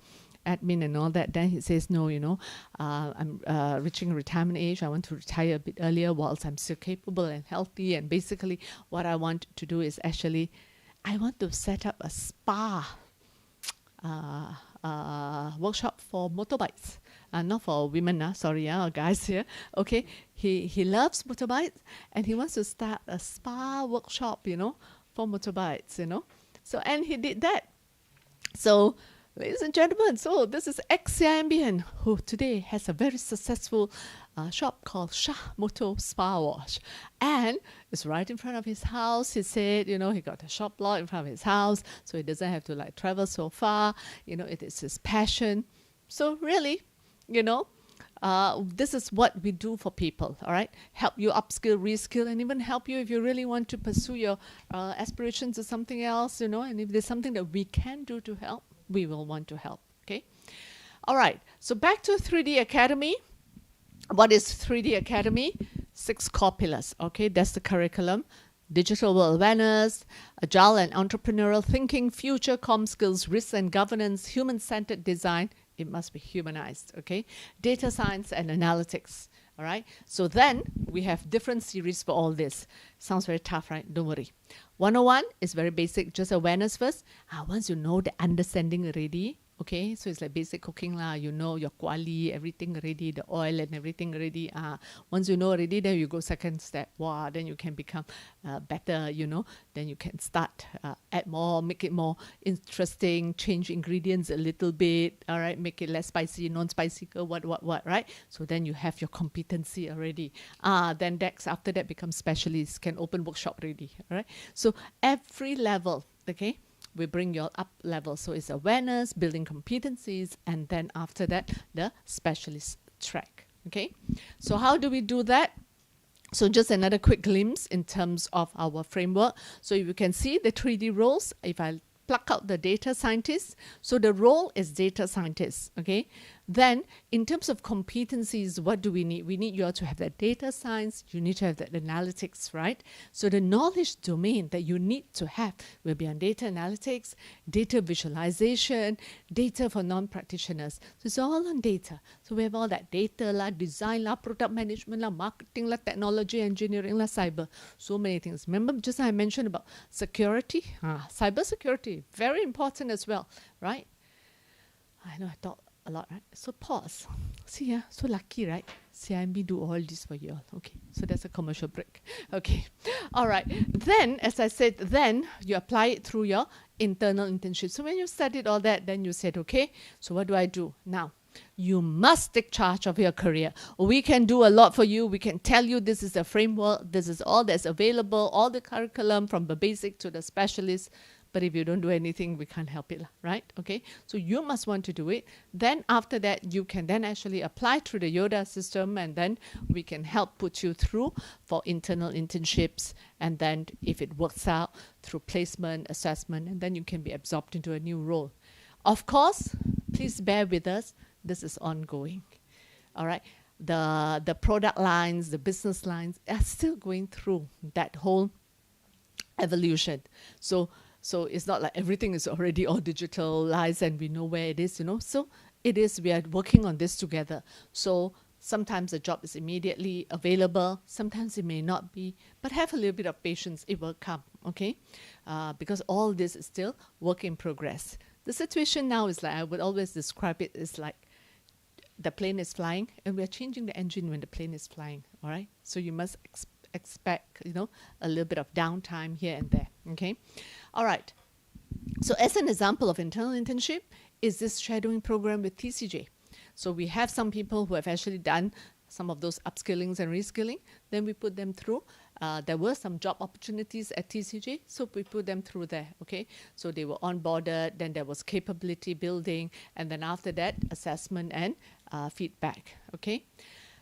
admin and all that." Then he says, "No, you know, I'm reaching retirement age. I want to retire a bit earlier whilst I'm still capable and healthy. And basically, what I want to do is actually, I want to set up a spa workshop for motorbikes." Not for women, sorry, guys here. Okay, he loves motorbikes and he wants to start a spa workshop, you know, for motorbikes, you know. So, and he did that. So, ladies and gentlemen, so this is ex-CIMBN who today has a very successful shop called Shah Moto Spa Wash. And it's right in front of his house. He said, you know, he got a shop lot in front of his house, so he doesn't have to like travel so far. You know, it is his passion. So really, you know, this is what we do for people, all right? Help you upskill, reskill, and even help you if you really want to pursue your aspirations or something else, you know, and if there's something that we can do to help, we will want to help, okay? All right, so back to 3D Academy. What is 3D Academy? 6 core pillars, okay? That's the curriculum. Digital world awareness, agile and entrepreneurial thinking, future comm skills, risk and governance, human-centered design. It must be humanized, okay? Data science and analytics, all right? So then we have different series for all this. Sounds very tough, right? Don't worry. 101 is very basic, just awareness first. Once you know the understanding already, okay, so it's like basic cooking lah. You know your quali, everything ready, the oil and everything ready. Once you know already, then you go second step. Wow, then you can become better, you know. Then you can start, add more, make it more interesting, change ingredients a little bit, all right, make it less spicy, non-spicy, what, right? So then you have your competency already. Then next, after that becomes specialist, can open workshop already, all right? So every level, okay, we bring you up level. So it's awareness, building competencies, and then after that, the specialist track, okay? So how do we do that? So just another quick glimpse in terms of our framework. So you can see the 3D roles. If I pluck out the data scientist, so the role is data scientist, okay? Then in terms of competencies, what do we need? We need you all to have that data science. You need to have that analytics, right? So the knowledge domain that you need to have will be on data analytics, data visualization, data for non-practitioners. So it's all on data. So we have all that data lah, design lah, product management lah, marketing lah, technology, engineering lah, cyber. So many things. Remember just I mentioned about security? Cyber security, very important as well, right? I know I talk a lot, right? So pause. See, so lucky, right? CIMB do all this for you all. Okay, so that's a commercial break. Okay, all right. Then, as I said, then you apply it through your internal internship. So when you studied all that, then you said, okay, so what do I do now? You must take charge of your career. We can do a lot for you. We can tell you this is the framework, this is all that's available, all the curriculum from the basic to the specialist. But if you don't do anything, we can't help it, right? Okay, so you must want to do it. Then after that, you can then actually apply through the YODA system, and then we can help put you through for internal internships. And then if it works out, through placement, assessment, and then you can be absorbed into a new role. Of course, please bear with us. This is ongoing, all right? The product lines, the business lines are still going through that whole evolution. So it's not like everything is already all digitalized and we know where it is, you know. So it is, we are working on this together. So sometimes the job is immediately available, sometimes it may not be, but have a little bit of patience, it will come, okay? Because all this is still work in progress. The situation now is like, I would always describe it as like the plane is flying and we're changing the engine when the plane is flying, all right? So you must expect, you know, a little bit of downtime here and there, okay? All right. So as an example of internal internship is this shadowing program with TCJ. So we have some people who have actually done some of those upskillings and reskilling. Then we put them through. There were some job opportunities at TCJ, so we put them through there, okay? So they were onboarded, then there was capability building, and then after that, assessment and feedback, okay?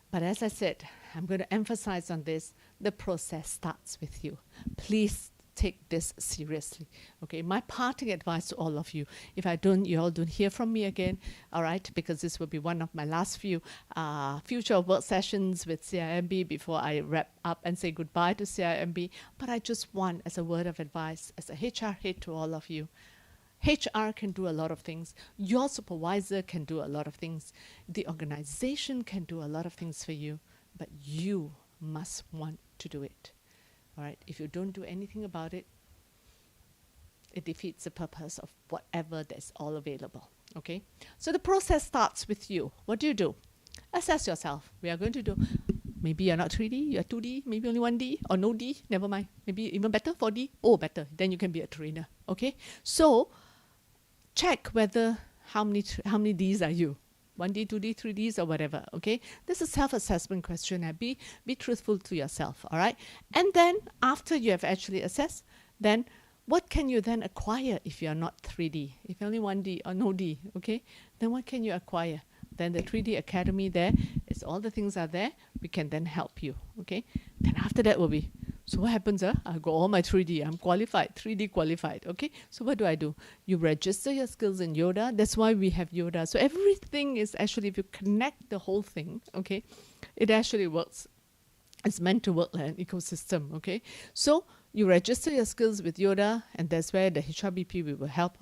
But as I said, I'm going to emphasize on this, the process starts with you. Please take this seriously, okay? My parting advice to all of you, if I don't, you all don't hear from me again, all right? Because this will be one of my last few future work sessions with CIMB before I wrap up and say goodbye to CIMB. But I just want, as a word of advice, as a HR head to all of you, HR can do a lot of things. Your supervisor can do a lot of things. The organization can do a lot of things for you, but you must want to do it. All right, if you don't do anything about it, it defeats the purpose of whatever that's all available, okay? So the process starts with you. What do? Assess yourself. We are going to do, maybe you're not 3D, you're 2D, maybe only 1D, or no D, never mind. Maybe even better, 4D, oh, better. Then you can be a trainer, okay? So check whether, how many Ds are you? 1D, 2D, 3Ds, or whatever, okay? This is a self-assessment question. Be truthful to yourself, all right? And then after you have actually assessed, then what can you then acquire if you're not 3D? If you're only 1D or no D, okay? Then what can you acquire? Then the 3D Academy there is all the things are there. We can then help you, okay? Then after that will be, so what happens? I got all my 3D. I'm qualified, 3D qualified. Okay, so what do? You register your skills in YODA. That's why we have YODA. So everything is actually, if you connect the whole thing, okay, it actually works. It's meant to work like an ecosystem. Okay, so you register your skills with YODA, and that's where the HRBP we will help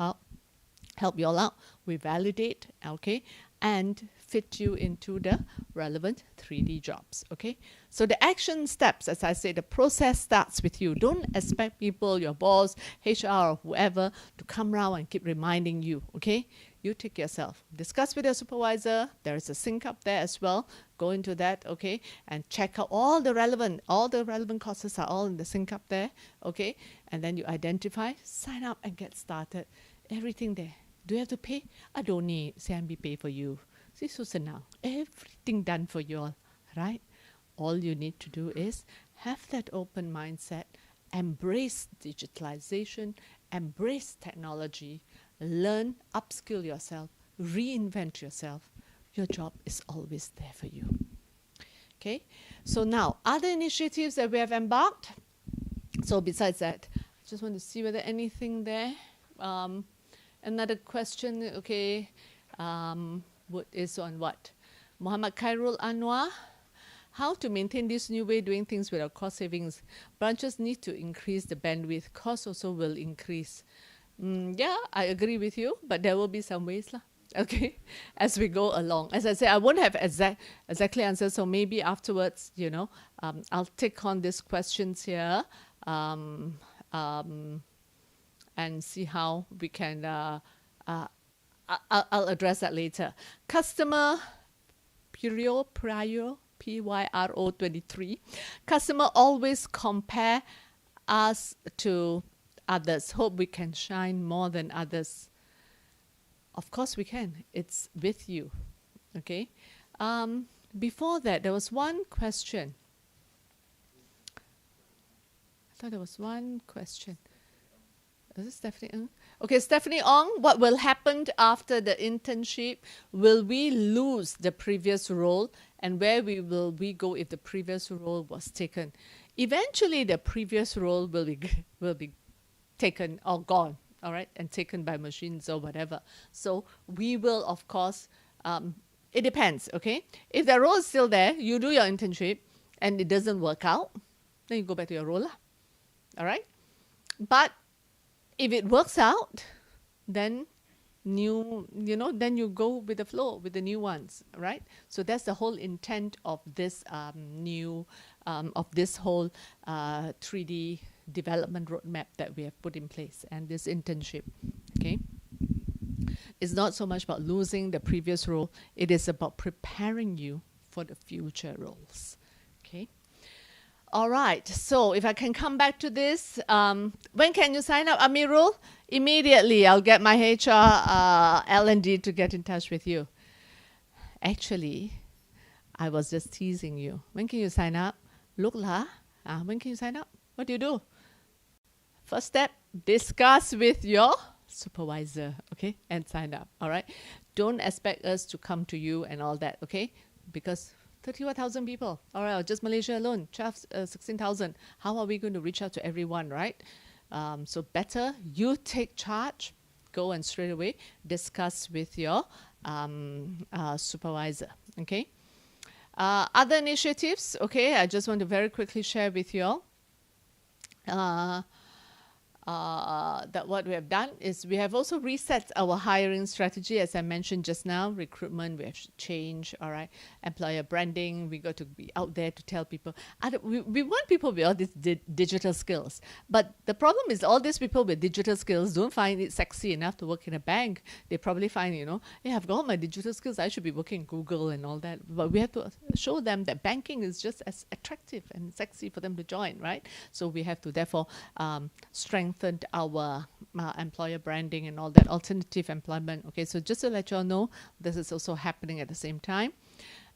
you all out. We validate, okay, and fit you into the relevant 3D jobs, okay? So the action steps, as I say, the process starts with you. Don't expect people, your boss, HR, or whoever, to come around and keep reminding you, okay? You take yourself. Discuss with your supervisor. There is a sync up there as well. Go into that, okay? And check out all the relevant courses are all in the sync up there, okay? And then you identify, sign up, and get started. Everything there. Do you have to pay? I don't need CMB pay for you. See, so now everything done for you all, right? All you need to do is have that open mindset, embrace digitalization, embrace technology, learn, upskill yourself, reinvent yourself. Your job is always there for you. Okay, so now other initiatives that we have embarked. So besides that, I just want to see whether anything there. Another question, okay, is on what? Muhammad Khairul Anwar. How to maintain this new way doing things without cost savings? Branches need to increase the bandwidth. Cost also will increase. Yeah, I agree with you, but there will be some ways, okay, as we go along. As I say, I won't have exactly answers, so maybe afterwards, you know, I'll take on these questions here and see how we can, I'll address that later. Customer Pyro 23. Customer always compare us to others. Hope we can shine more than others. Of course we can. It's with you. Okay. Before that, there was one question. I thought there was one question. Is it Stephanie Ng? Okay, Stephanie Ong, what will happen after the internship? Will we lose the previous role? And where will we go if the previous role was taken? Eventually, the previous role will be taken or gone, all right, and taken by machines or whatever. So we will, of course, it depends, okay? If the role is still there, you do your internship and it doesn't work out, then you go back to your role, all right? But if it works out, then then you go with the flow with the new ones, right? So that's the whole intent of this whole 3D development roadmap that we have put in place and this internship, okay? It's not so much about losing the previous role, it is about preparing you for the future roles, okay? All right, so if I can come back to this, when can you sign up, Amirul? Immediately, I'll get my HR L&D to get in touch with you. Actually, I was just teasing you. When can you sign up? Look lah, when can you sign up? What do you do? First step, discuss with your supervisor, okay, and sign up, all right? Don't expect us to come to you and all that, okay? Because 31,000 people. All right, just Malaysia alone, 16,000. How are we going to reach out to everyone, right? So better you take charge, go and straight away discuss with your supervisor, okay? Other initiatives, okay, I just want to very quickly share with you all. That what we have done is we have also reset our hiring strategy. As I mentioned just now, recruitment, we have changed, all right. Employer branding, we got to be out there to tell people. We want people with all these digital skills. But the problem is all these people with digital skills don't find it sexy enough to work in a bank. They probably find, hey, I've got my digital skills, I should be working in Google and all that. But we have to show them that banking is just as attractive and sexy for them to join, right? So we have to therefore strengthen our employer branding and all that, alternative employment. Okay, so just to let you all know, this is also happening at the same time.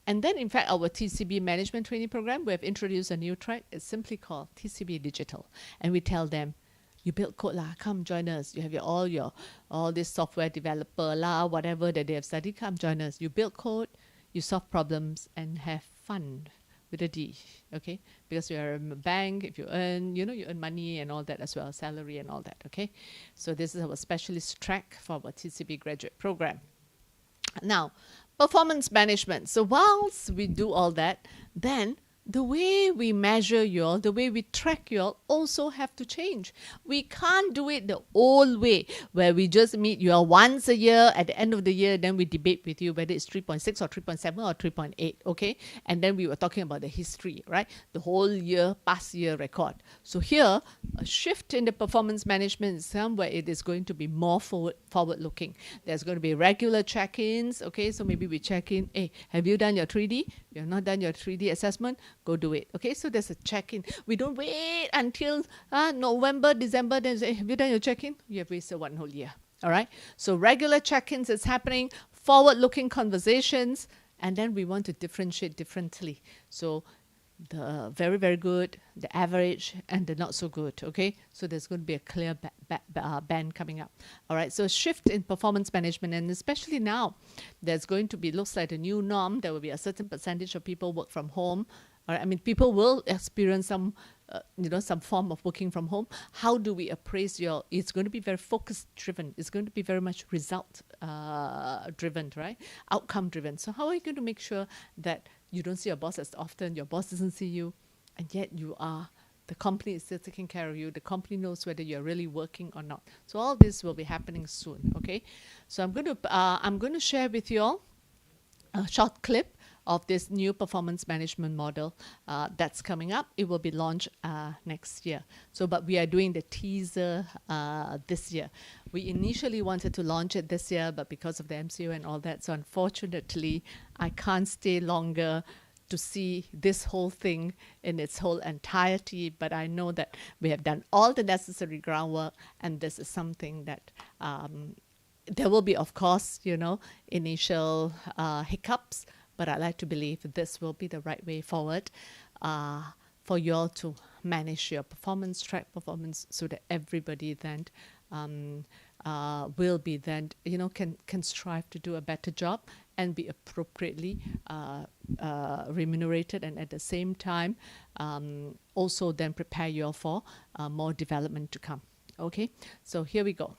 And then, in fact, our TCB management training program, we have introduced a new track. It's simply called TCB Digital. And we tell them, you build code lah, come join us. You have all this software developer lah, whatever that they have studied, come join us. You build code, you solve problems, and have fun. With a D, okay? Because you're a bank, if you earn, you earn money and all that as well, salary and all that, okay? So this is our specialist track for our TCB graduate program. Now, performance management. So whilst we do all that, then the way we measure you all, the way we track you all also have to change. We can't do it the old way where we just meet you all once a year. At the end of the year, then we debate with you whether it's 3.6 or 3.7 or 3.8, okay? And then we were talking about the history, right? The whole year, past year record. So here, a shift in the performance management is somewhere it is going to be more forward-looking. There's going to be regular check-ins, okay? So maybe we check in, hey, have you done your 3D? You have not done your 3D assessment? Go do it. Okay, so there's a check-in. We don't wait until November, December, then say, have you done your check-in? You have wasted one whole year. All right, so regular check-ins is happening, forward-looking conversations, and then we want to differentiate differently. So the very, very good, the average, and the not so good, okay? So there's going to be a clear band coming up. All right, so a shift in performance management, and especially now, there's going to be, looks like a new norm. There will be a certain percentage of people work from home. All right, I mean, people will experience some, some form of working from home. How do we appraise your, it's going to be very focus driven. It's going to be very much result driven, right? Outcome driven. So how are you going to make sure that you don't see your boss as often, your boss doesn't see you, and yet the company is still taking care of you. The company knows whether you're really working or not. So all this will be happening soon, okay? So I'm going to share with you all a short clip of this new performance management model that's coming up. It will be launched next year. So, but we are doing the teaser this year. We initially wanted to launch it this year, but because of the MCO and all that, so unfortunately, I can't stay longer to see this whole thing in its whole entirety, but I know that we have done all the necessary groundwork, and this is something that there will be, of course, initial hiccups, but I like to believe this will be the right way forward for you all to manage your performance, track performance, so that everybody then will be then, can strive to do a better job and be appropriately remunerated, and at the same time also then prepare you all for more development to come. Okay, so here we go.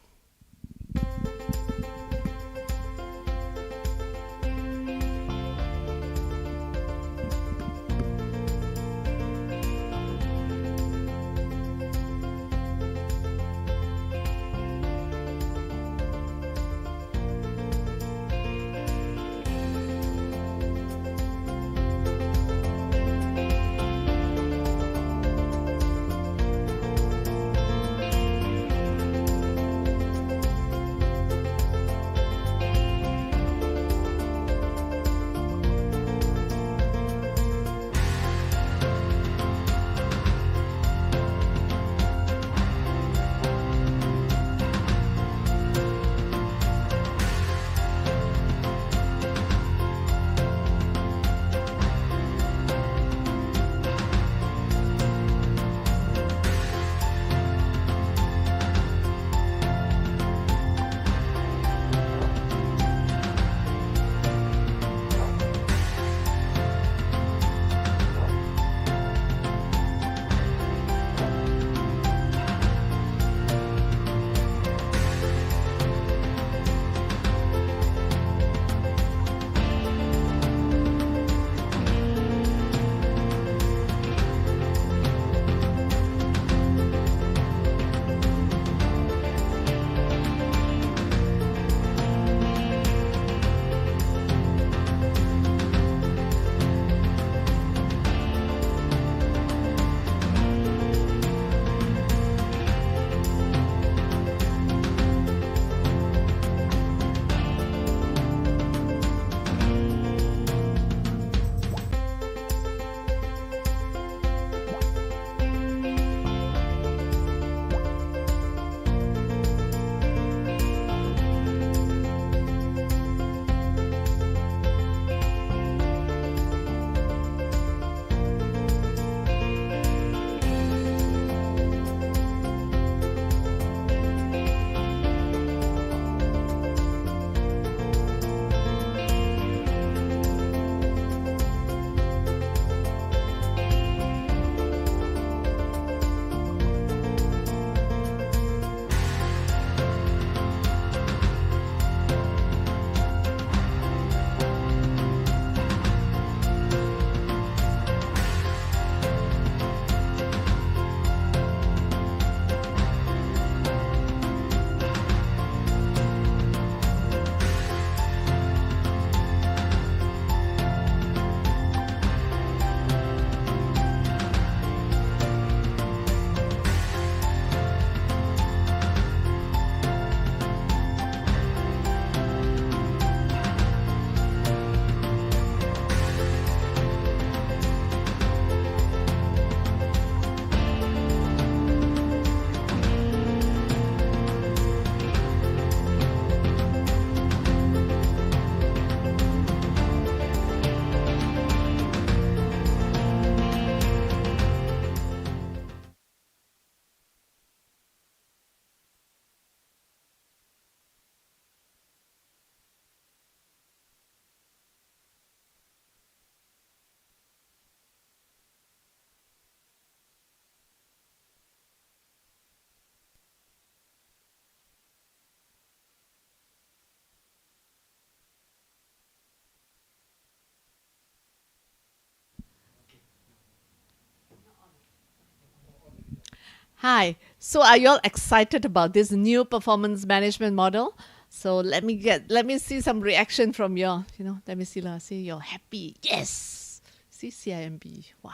Hi. So are you all excited about this new performance management model? So let me see some reaction from your, let me see lah. See you're happy. Yes. See CIMB. Wow.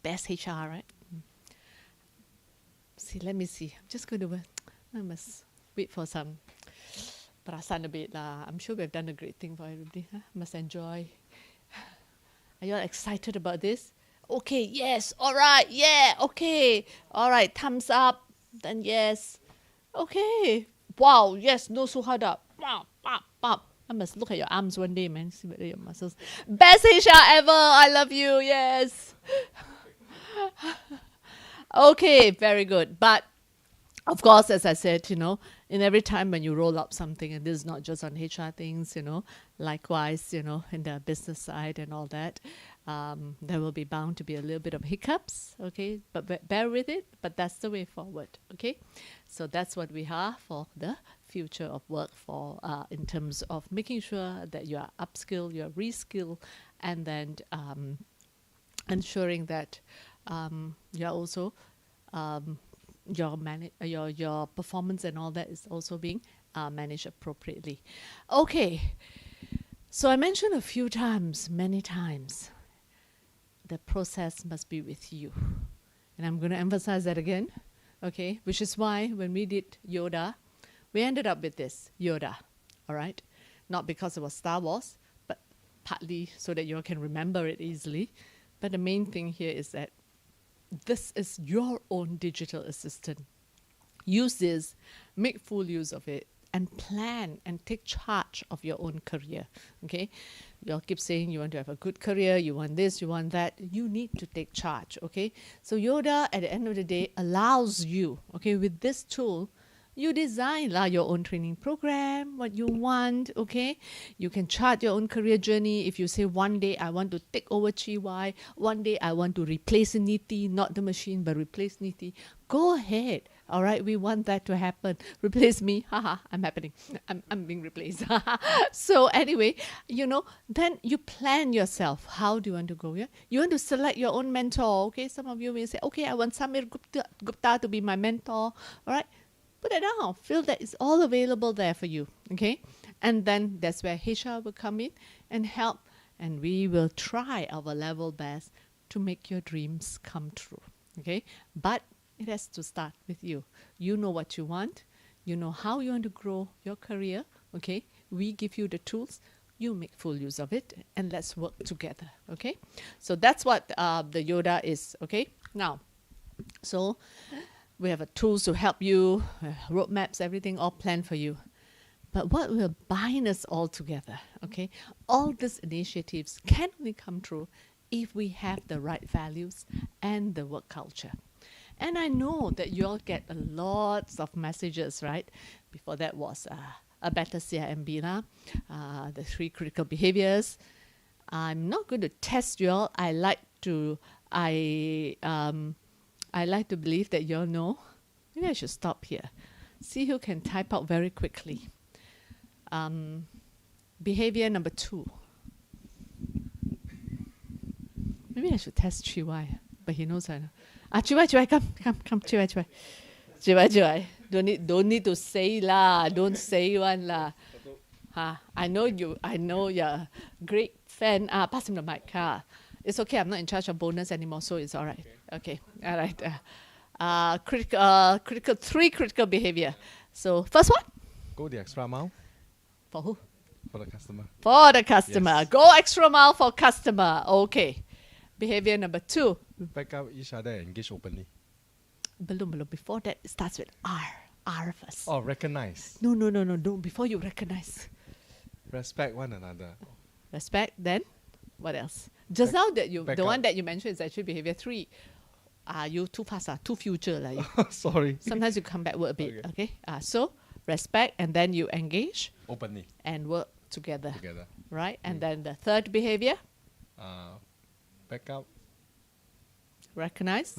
Best HR, right? See, let me see. I'm just going to I must wait for some perasan a bit lah. I'm sure we've done a great thing for everybody. Huh? Must enjoy. Are you all excited about this? Okay, yes, all right, yeah, okay. All right, thumbs up, then yes. Okay. Wow, yes, no suhadap. pop, pop, pop. I must look at your arms one day, man. See whether your muscles. Best HR ever. I love you. Yes. Okay, very good. But of course, as I said, in every time when you roll up something, and this is not just on HR things, likewise, in the business side and all that, there will be bound to be a little bit of hiccups, okay? But bear with it, but that's the way forward, okay? So that's what we have for the future of work for in terms of making sure that you are upskill, you are reskill, and then ensuring that you're also your performance and all that is also being managed appropriately. Okay, so I mentioned a few times, many times, the process must be with you, and I'm going to emphasize that again. Okay, which is why when we did Yoda, we ended up with this Yoda. All right, not because it was Star Wars, but partly so that you all can remember it easily. But the main thing here is that this is your own digital assistant. Use this, make full use of it, and plan and take charge of your own career. Okay, you all keep saying you want to have a good career, you want this, you want that. You need to take charge. Okay, so Yoda at the end of the day allows you, okay, with this tool, you design your own training program, what you want, okay? You can chart your own career journey. If you say one day I want to take over GY, one day I want to replace Niti, not the machine, but replace Niti, go ahead. All right, we want that to happen. Replace me, haha, I'm happening. I'm being replaced. So anyway, then you plan yourself. How do you want to go? Yeah, you want to select your own mentor. Okay, some of you may say, okay, I want Samir Gupta to be my mentor. All right. Put it down. Feel that it's all available there for you, okay? And then that's where HR will come in and help, and we will try our level best to make your dreams come true, okay? But it has to start with you. You know what you want. You know how you want to grow your career, okay? We give you the tools. You make full use of it, and let's work together, okay? So that's what the Yoda is, okay? Now, so we have tools to help you, roadmaps, everything all planned for you. But what will bind us all together, okay? All these initiatives can only come true if we have the right values and the work culture. And I know that you all get lots of messages, right? Before that was a better CIMB, the 3 critical behaviors. I'm not going to test you all. I like to believe that you all know. Maybe I should stop here. See who can type out very quickly. Behavior number 2. Maybe I should test Chiwai, but he knows I know. Chiwai, come, Chiwai. Don't need to say lah. Don't say one lah. I know you're a great fan. Pass him the mic. It's okay. I'm not in charge of bonus anymore, so it's all right. Okay. All right. Critical 3 critical behavior. So first one. Go the extra mile. For who? For the customer. For the customer. Yes. Go extra mile for customer. Okay. Behavior number 2. Back up each other and engage openly. Belum. Before that, it starts with R. R first. Oh, recognize. No. Don't. Before you recognize. Respect one another. Respect. Then, what else? Just now that the one that you mentioned is actually behavior 3. You too fast, too future. Sorry. Sometimes you come backward a bit. Okay. So respect, and then you engage openly and work together. Right. And then the third behavior. Back up. Recognize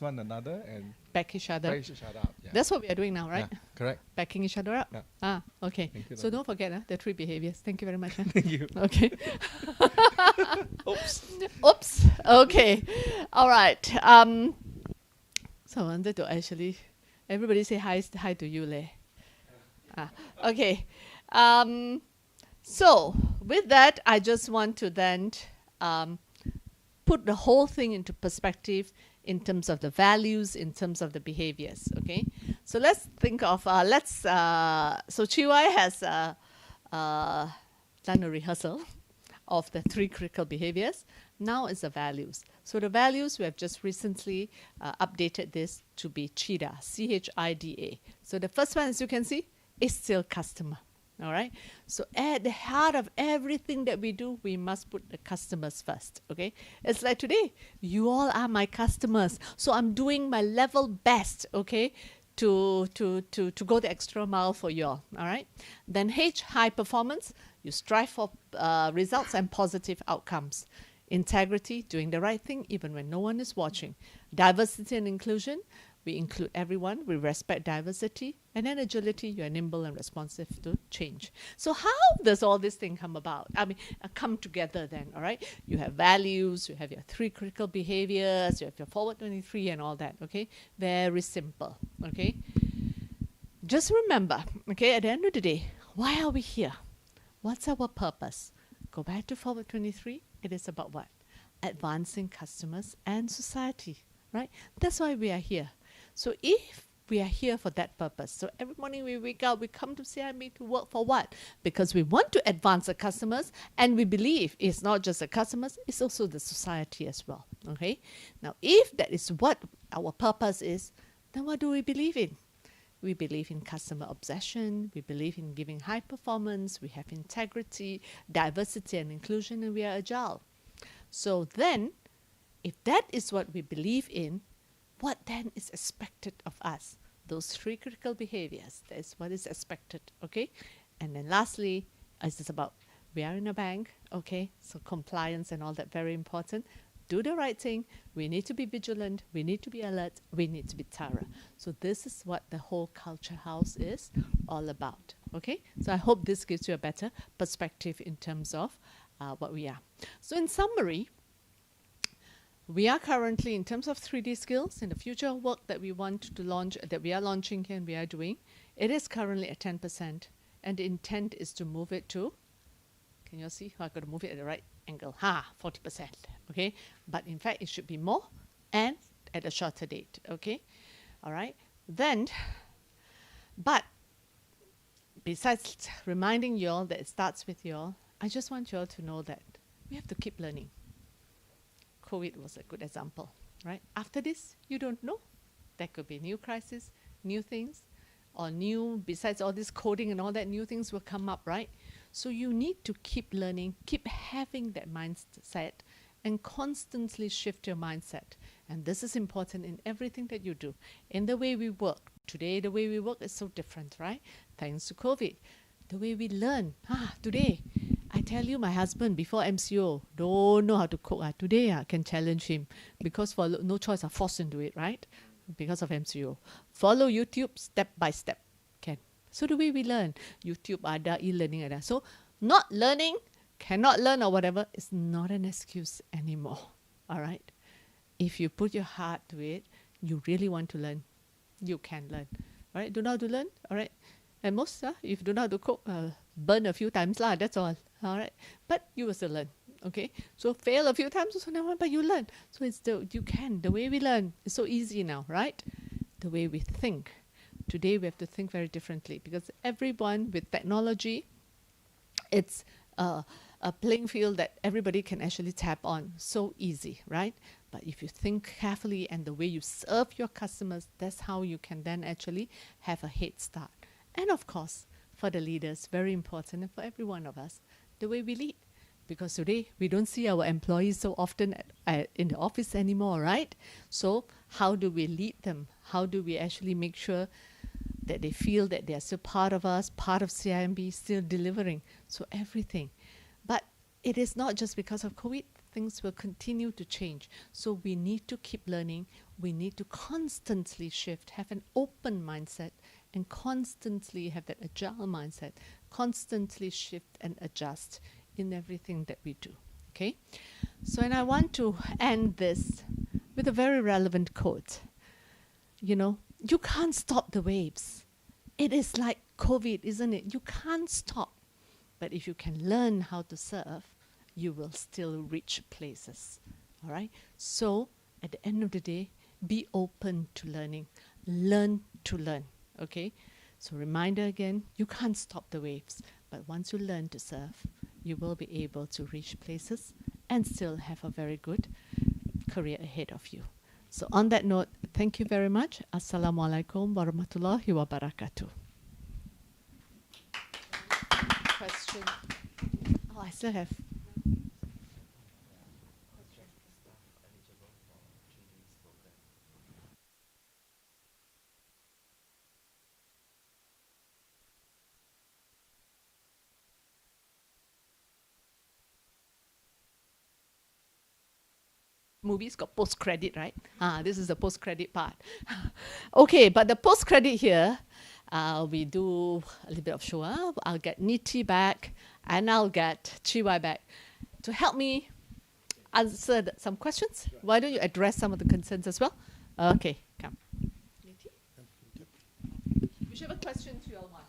one another and back each other. Back each other up. Yeah. That's what we are doing now, right? Yeah, correct. Backing each other up. Yeah. Okay. Thank you, So don't forget the 3 behaviors. Thank you very much. Thank you. Okay. Oops. Okay. All right. So I wanted to actually, everybody say hi to you, Lei. Okay. So with that, I just want to then put the whole thing into perspective in terms of the values, in terms of the behaviors. Okay. So let's think of so Chiwai has done a rehearsal of the 3 critical behaviors. Now is the values. So the values, we have just recently updated this to be CHIDA, C-H-I-D-A. So the first one, as you can see, is still customer. All right. So at the heart of everything that we do, we must put the customers first. Okay. It's like today, you all are my customers. So I'm doing my level best, okay, to go the extra mile for you all. All right. Then H, high performance. You strive for results and positive outcomes. Integrity, doing the right thing even when no one is watching. Diversity and inclusion. We include everyone, we respect diversity, and then agility, you are nimble and responsive to change. So how does all this thing come about? I mean, come together then, all right? You have values, you have your 3 critical behaviors, you have your Forward 23 and all that, okay? Very simple, okay? Just remember, okay, at the end of the day, why are we here? What's our purpose? Go back to Forward 23, it is about what? Advancing customers and society, right? That's why we are here. So if we are here for that purpose, so every morning we wake up, we come to CIMB to work for what? Because we want to advance the customers, and we believe it's not just the customers, it's also the society as well, okay? Now, if that is what our purpose is, then what do we believe in? We believe in customer obsession, we believe in giving high performance, we have integrity, diversity and inclusion, and we are agile. So then, if that is what we believe in, what then is expected of us? Those 3 critical behaviors, that is what is expected, okay? And then lastly, is this about, we are in a bank, okay? So compliance and all that, very important. Do the right thing. We need to be vigilant. We need to be alert. We need to be thorough. So this is what the whole culture house is all about, okay? So I hope this gives you a better perspective in terms of what we are. So in summary, we are currently, in terms of 3D skills, in the future work that we want to launch, that we are launching here and we are doing, it is currently at 10%. And the intent is to move it to, can you see? I've got to move it at the right angle. 40%, okay? But in fact, it should be more and at a shorter date, okay? All right? Then, but besides reminding you all that it starts with you all, I just want you all to know that we have to keep learning. COVID was a good example, right? After this, you don't know. There could be new crisis, new things, or new, besides all this coding and all that, new things will come up, right? So you need to keep learning, keep having that mindset, and constantly shift your mindset. And this is important in everything that you do. In the way we work. Today, the way we work is so different, right? Thanks to COVID. The way we learn. Today, I tell you, my husband, before MCO, don't know how to cook. Today, I can challenge him because for no choice, I forced into it, right? Because of MCO. Follow YouTube step by step. Can. So the way we learn, YouTube ada, e-learning ada. So not learning, cannot learn or whatever, is not an excuse anymore. All right? If you put your heart to it, you really want to learn, you can learn. All right? Do know how to learn? All right? And most, if you don't know how to cook, burn a few times, that's all. All right? But you will still learn. Okay? So fail a few times, also never, but you learn. So it's you can. The way we learn is so easy now, right? The way we think. Today we have to think very differently because everyone with technology, it's a playing field that everybody can actually tap on. So easy, right? But if you think carefully and the way you serve your customers, that's how you can then actually have a head start. And of course, for the leaders, very important, and for every one of us, the way we lead. Because today, we don't see our employees so often in the office anymore, right? So how do we lead them? How do we actually make sure that they feel that they are still part of us, part of CIMB, still delivering? So everything. But it is not just because of COVID. Things will continue to change. So we need to keep learning. We need to constantly shift, have an open mindset, and constantly have that agile mindset, constantly shift and adjust in everything that we do, okay? So, and I want to end this with a very relevant quote. You know, you can't stop the waves. It is like COVID, isn't it? You can't stop. But if you can learn how to surf, you will still reach places, all right? So, at the end of the day, be open to learning. Learn to learn, okay? So reminder again, you can't stop the waves. But once you learn to surf, you will be able to reach places and still have a very good career ahead of you. So on that note, thank you very much. Assalamualaikum warahmatullahi wabarakatuh. question. Oh, I still have. Movies got post credit, right? This is the post credit part. Okay, but the post credit here, we do a little bit of show up. I'll get Niti back and I'll get Chiwai back to help me answer some questions. Why don't you address some of the concerns as well? Okay, come. Niti? Whichever questions you all want.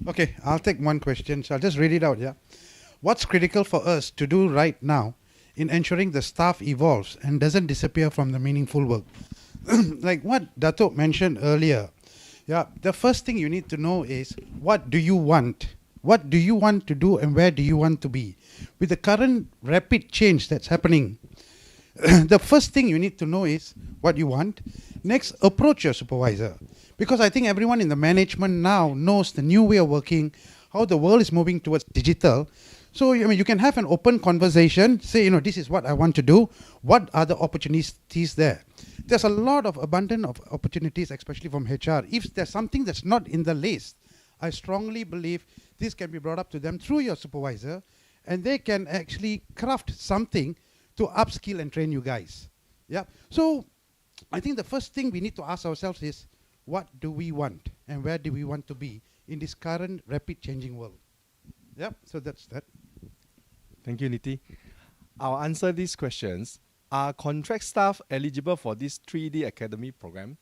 Okay, I'll take one question. So I'll just read it out, yeah. What's critical for us to do right now in ensuring the staff evolves and doesn't disappear from the meaningful work? Like what Dato mentioned earlier, yeah, the first thing you need to know is what do you want? What do you want to do and where do you want to be? With the current rapid change that's happening, the first thing you need to know is what you want. Next, approach your supervisor. Because I think everyone in the management now knows the new way of working, how the world is moving towards digital. So, I mean, you can have an open conversation, say, this is what I want to do. What are the opportunities there? There's a lot of abundant of opportunities, especially from HR. If there's something that's not in the list, I strongly believe this can be brought up to them through your supervisor, and they can actually craft something to upskill and train you guys. Yeah. So I think the first thing we need to ask ourselves is, what do we want and where do we want to be in this current rapid changing world? Yeah, so that's that. Thank you, Niti. I'll answer these questions. Are contract staff eligible for this 3D Academy program?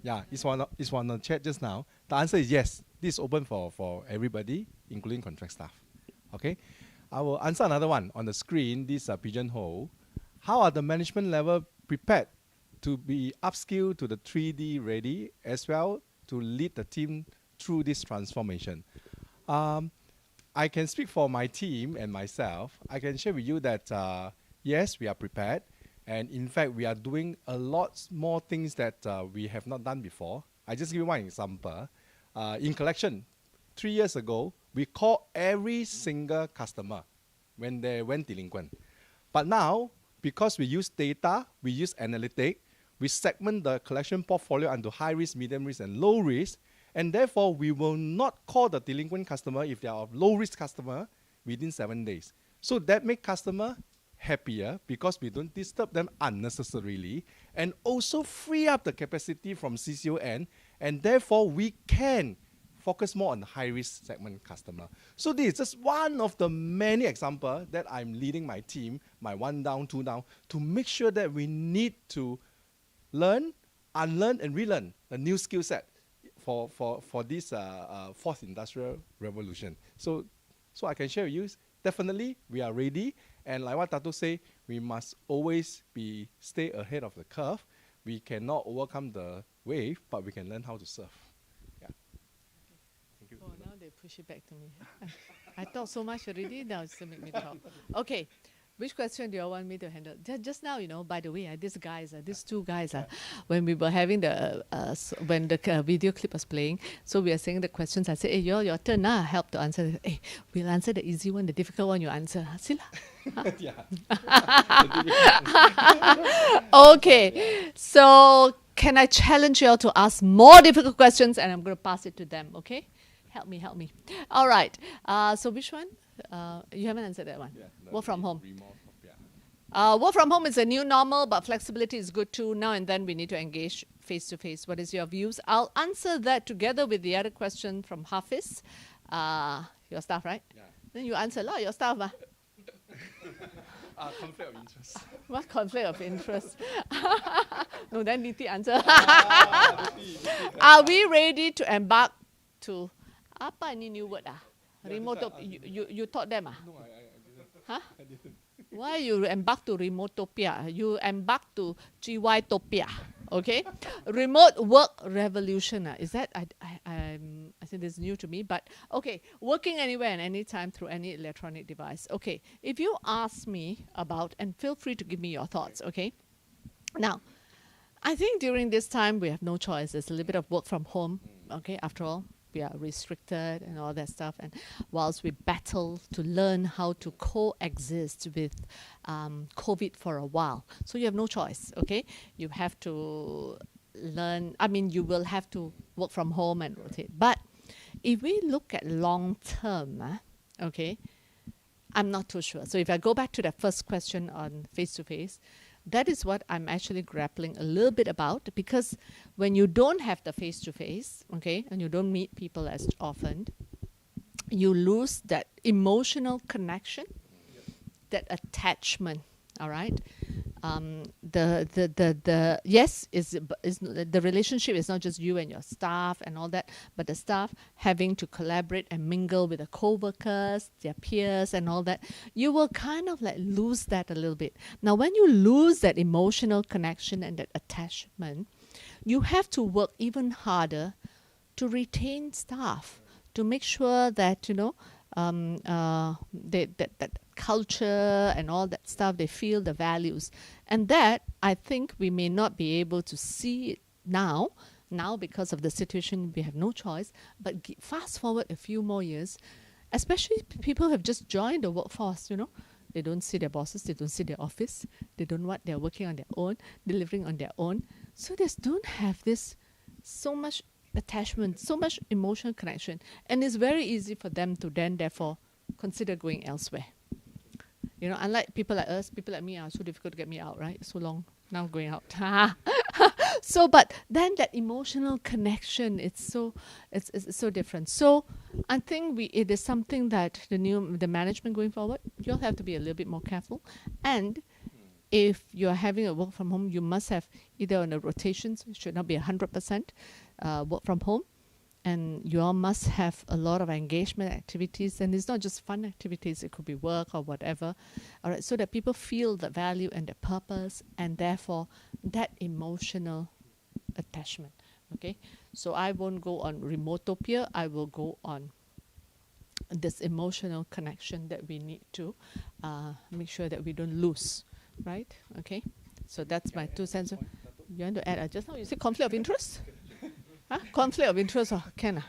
Yeah, it's one on the chat just now. The answer is yes. This is open for everybody, including contract staff. Okay? I will answer another one on the screen. This pigeonhole. How are the management level prepared to be upskilled to the 3D ready as well to lead the team through this transformation? I can speak for my team and myself. I can share with you that yes, we are prepared. And in fact, we are doing a lot more things that we have not done before. I just give you one example. In collection, 3 years ago, we call every single customer when they went delinquent. But now, because we use data, we use analytics, we segment the collection portfolio into high risk, medium risk, and low risk. And therefore, we will not call the delinquent customer if they are a low risk customer within 7 days. So that makes customer happier because we don't disturb them unnecessarily, and also free up the capacity from CCON, and therefore we can focus more on the high-risk segment customer. So this is just one of the many examples that I'm leading my team, my 1 down, 2 down, to make sure that we need to learn, unlearn, and relearn a new skill set for this fourth industrial revolution. So I can share with you, definitely we are ready. And like what Tato say, we must always stay ahead of the curve. We cannot overcome the wave, but we can learn how to surf. Yeah. Thank you. Oh, now they push it back to me. I talk so much already, now it's to make me talk. Okay, which question do you all want me to handle? Just now, by the way, these two guys, when we were having when the video clip was playing, so we are saying the questions, I said, hey, your turn, help to answer. Hey, we'll answer the easy one, the difficult one you answer. See lah. Okay, so can I challenge you all to ask more difficult questions, and I'm going to pass it to them, okay? Help me. All right, so which one? You haven't answered that one. Yeah, work from home. Work from home is a new normal, but flexibility is good too. Now and then we need to engage face to face. What is your views? I'll answer that together with the other question from Hafiz. Your staff, right? Yeah. Then you answer your staff. Conflict of interest. What conflict of interest? No, then Niti answer. Are we ready to embark to apa ini new word? Remote. You taught them? No, I didn't. Huh? I didn't. Why you embark to Remotopia? You embark to GY-topia, okay? Remote work revolution. Is that, I think this is new to me, but okay. Working anywhere and anytime through any electronic device. Okay, if you ask me about, and feel free to give me your thoughts, okay? Now, I think during this time we have no choice. There's a little bit of work from home. Okay, after all, we are restricted and all that stuff. And whilst we battle to learn how to coexist with COVID for a while, so you have no choice. Okay, you have to learn. I mean, you will have to work from home and rotate. But if we look at long term, okay, I'm not too sure. So if I go back to that first question on face-to-face, that is what I'm actually grappling a little bit about, because when you don't have the face-to-face, okay, and you don't meet people as often, you lose that emotional connection, that attachment, all right? Yes, the relationship is not just you and your staff and all that, but the staff having to collaborate and mingle with the co-workers, their peers and all that. You will kind of like lose that a little bit. Now, when you lose that emotional connection and that attachment, you have to work even harder to retain staff, to make sure that, you know, that culture and all that stuff, they feel the values. And that, I think we may not be able to see it now because of the situation, we have no choice. But fast forward a few more years, especially people who have just joined the workforce, you know, they don't see their bosses, they don't see their office, they don't know what they're working on their own, delivering on their own. So they don't have this so much attachment, so much emotional connection, and it's very easy for them to then therefore consider going elsewhere. You know, unlike people like us, people like me are so difficult to get me out, right? So long now going out. So, but then that emotional connection, it's so different. So I think it is something that the management going forward, you'll have to be a little bit more careful. And if you're having a work from home, you must have either on the rotations, it should not be 100% work from home, and you all must have a lot of engagement activities, and it's not just fun activities, it could be work or whatever, all right, so that people feel the value and the purpose, and therefore that emotional attachment. Okay, so I won't go on remotopia, I will go on this emotional connection that we need to make sure that we don't lose, right? Okay, so that's my 2 cents. You want to add? Just now you said conflict of interest? Huh? Conflict of interest? Oh, can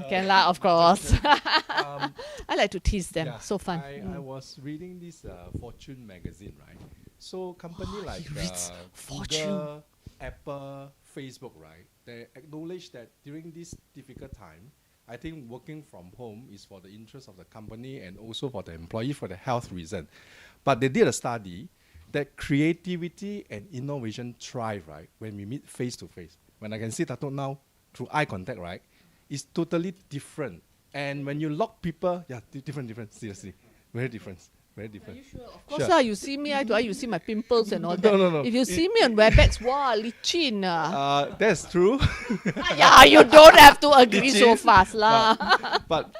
can lah, of course. I like to tease them. Yeah, So fun. I was reading this Fortune magazine, right? So company like Fortune. Google, Apple, Facebook, right? They acknowledge that during this difficult time, I think working from home is for the interest of the company and also for the employee for the health reason. But they did a study that creativity and innovation thrive, right, when we meet face to face. When I can see Dato' now through eye contact, right, it's totally different. And when you lock people, yeah, different, seriously. Very different. Very different. Are you sure? Of course, sure. You see me, you see my pimples and all that. No. If you see me on WebEx, wow, lichin. That's true. Yeah, you don't have to agree so fast lah. But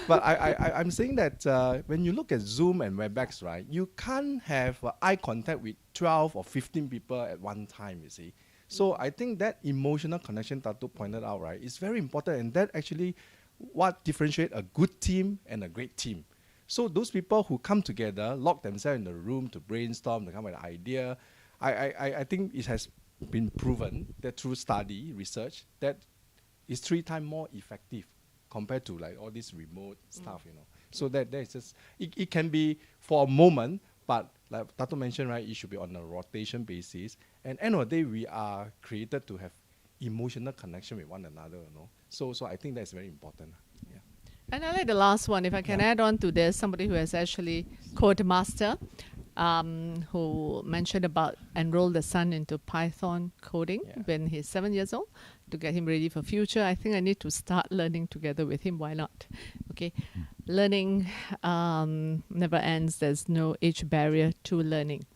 I'm saying that when you look at Zoom and WebEx, right, you can't have eye contact with 12 or 15 people at one time, you see. So I think that emotional connection Tato pointed out, right, is very important, and that actually what differentiates a good team and a great team. So those people who come together, lock themselves in the room to brainstorm, to come with an idea, I think it has been proven that through study, research, that is 3 times more effective compared to like all this remote stuff, you know. So that is just, it can be for a moment, but like Tato mentioned, right, it should be on a rotation basis. And end of the day, we are created to have emotional connection with one another, you know. So I think that's very important. Yeah. And I like the last one. If I can add on to this, somebody who has actually Code Master, who mentioned about enroll the son into Python coding when he's 7 years old to get him ready for future. I think I need to start learning together with him. Why not? Okay, learning never ends. There's no age barrier to learning.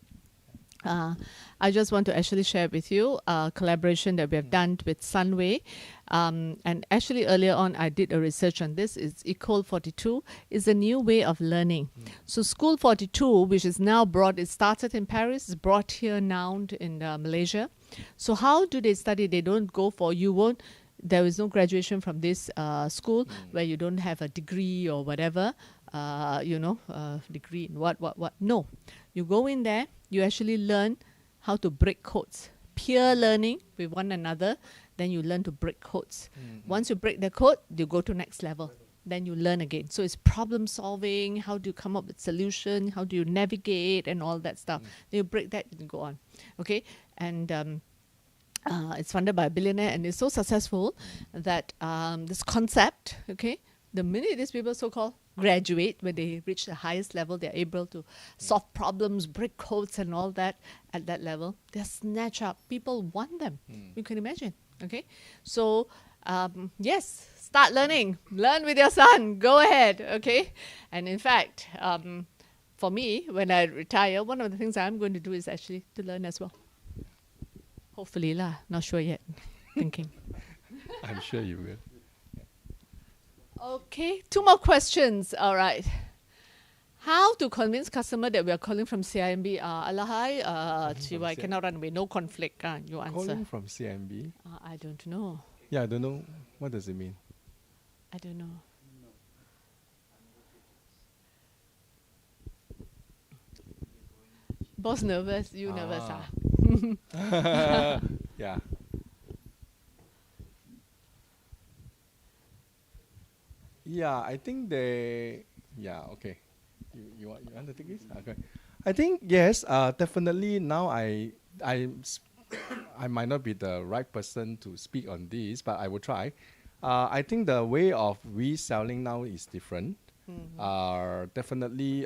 I just want to actually share with you a collaboration that we have done with Sunway. And actually earlier on, I did a research on this. It's Ecole 42 is a new way of learning. So School 42, which is now brought, it started in Paris, is brought here now in Malaysia. So how do they study? They don't go for, there is no graduation from this school where you don't have a degree or whatever, degree in what. No, you go in there, you actually learn how to break codes. Peer learning with one another, then you learn to break codes. Once you break the code, you go to next level. Then you learn again. So it's problem solving, how do you come up with solution, how do you navigate and all that stuff. Then you break that and go on. Okay? And it's funded by a billionaire and it's so successful that this concept, okay, the minute these people so-called graduate, when they reach the highest level, they're able to solve problems, break codes and all that at that level, they're snatched up. People want them. You can imagine. Okay? So, yes, start learning. Learn with your son. Go ahead. Okay? And in fact, for me, when I retire, one of the things I'm going to do is actually to learn as well. Hopefully lah. Not sure yet. Thinking. I'm sure you will. Okay, 2 more questions. All right. How to convince customer that we are calling from CIMB? Alahai, I cannot run away. No conflict. You answer. Calling from CIMB? I don't know. Yeah, I don't know. What does it mean? I don't know. Boss nervous. You nervous, Yeah. Yeah, I think they. Yeah, okay. You want to take this? Okay. I think yes. Definitely. Now I might not be the right person to speak on this, but I will try. I think the way of reselling now is different. Definitely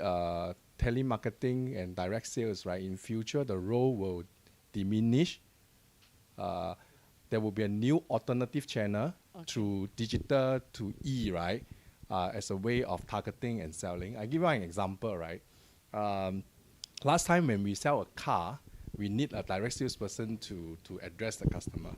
telemarketing and direct sales, right? In future, the role will diminish. There will be a new alternative channel through digital to right? As a way of targeting and selling. I give you an example, right? Last time when we sell a car, we need a direct salesperson to address the customer.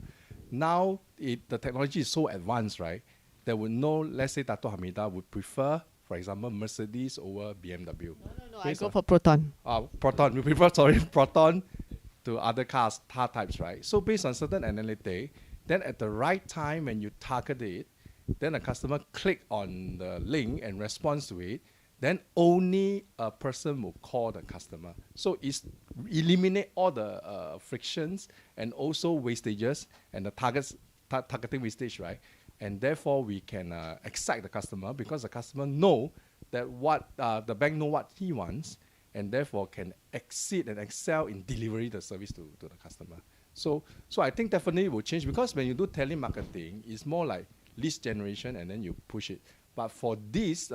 Now, the technology is so advanced, right? There would know, let's say Dato' Hamida would prefer, for example, Mercedes over BMW. No, I go for Proton. Proton, we prefer, Proton to other car types, right? So based on certain analytics, then at the right time when you target it, then the customer click on the link and responds to it, then only a person will call the customer. So it's eliminate all the frictions and also wastages and the targeting wastage, right? And therefore we can excite the customer because the customer know that what the bank know what he wants and therefore can exceed and excel in delivery the service to the customer. So I think definitely it will change because when you do telemarketing, it's more like lead generation and then you push it. But for this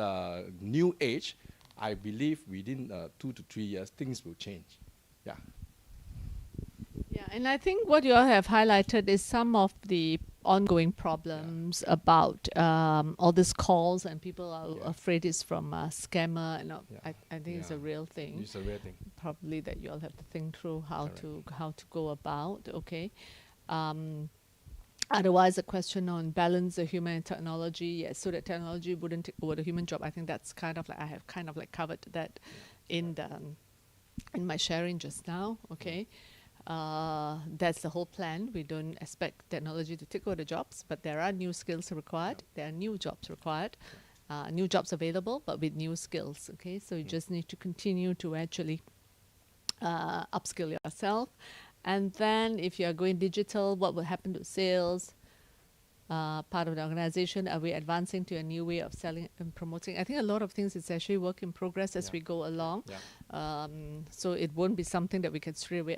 new age, I believe within 2 to 3 years, things will change. Yeah. Yeah, and I think what you all have highlighted is some of the ongoing problems about all these calls and people are afraid it's from a scammer. And I think it's a real thing. It's a real thing. Probably that you all have to think through how to go about. Okay. Otherwise, a question on balance of human and technology. Yes, so that technology wouldn't take over the human job. I think that's kind of like I have kind of like covered that in my sharing just now. Okay, that's the whole plan. We don't expect technology to take over the jobs, but there are new skills required. There are new jobs required, new jobs available, but with new skills. Okay, so you just need to continue to actually upskill yourself. And then if you are going digital, what will happen to sales? Part of the organization, are we advancing to a new way of selling and promoting? I think a lot of things is actually work in progress as we go along. So it won't be something that we can straight away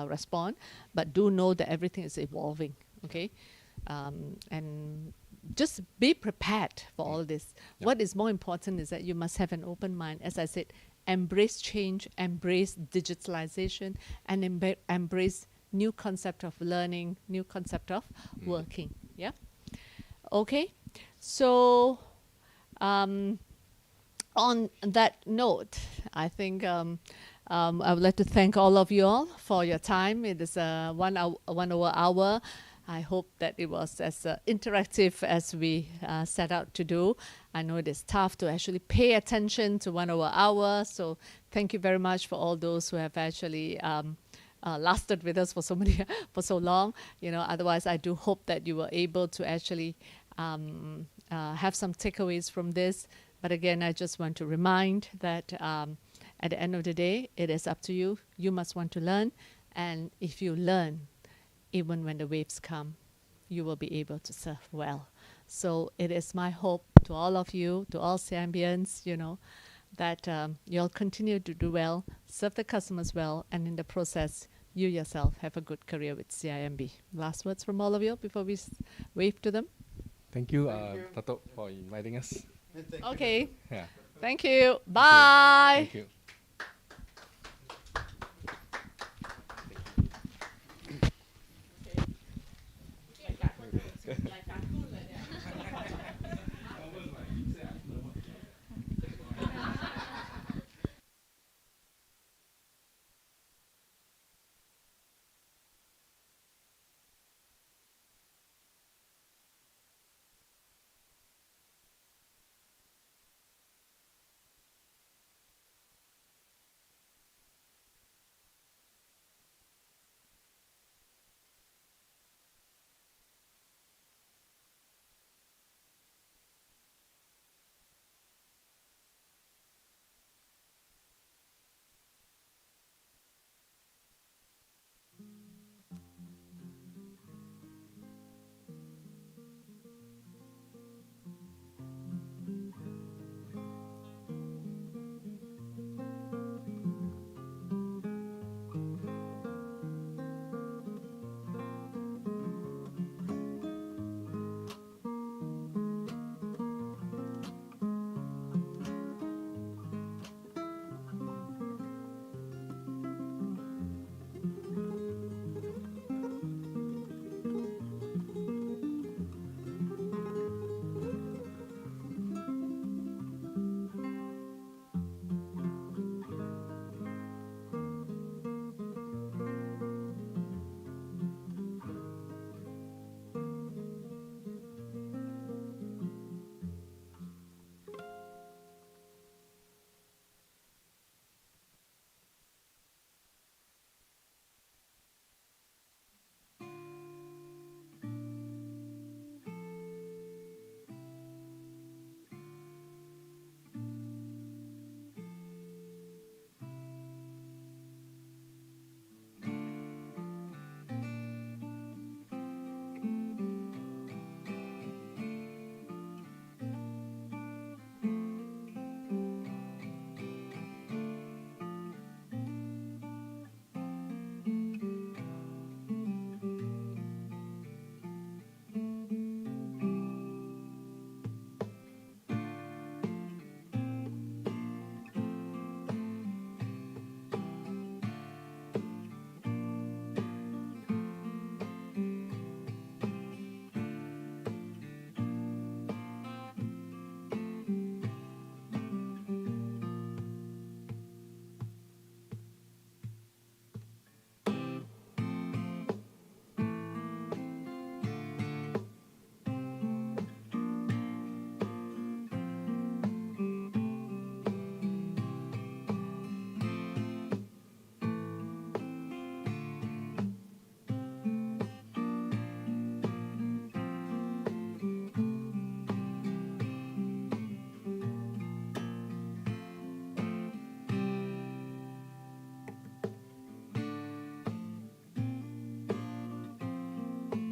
respond, but do know that everything is evolving, okay? And just be prepared for all this. What is more important is that you must have an open mind. As I said, embrace change, embrace digitalization, and embrace new concept of learning, new concept of working. Yeah. Okay. So on that note, I think I would like to thank all of you all for your time. It is a 1 hour. I hope that it was as interactive as we set out to do. I know it is tough to actually pay attention to 1 hour. So thank you very much for all those who have actually lasted with us for so long. You know, otherwise I do hope that you were able to actually have some takeaways from this. But again, I just want to remind that At the end of the day, it is up to you. You must want to learn. And if you learn, even when the waves come, you will be able to surf well. So it is my hope to all of you, to all Zambians, you know, that you'll continue to do well, serve the customers well, and in the process, you yourself have a good career with CIMB. Last words from all of you before we wave to them? Thank you, Tato, for inviting us. Okay. Yeah. Thank you. Bye. Thank you.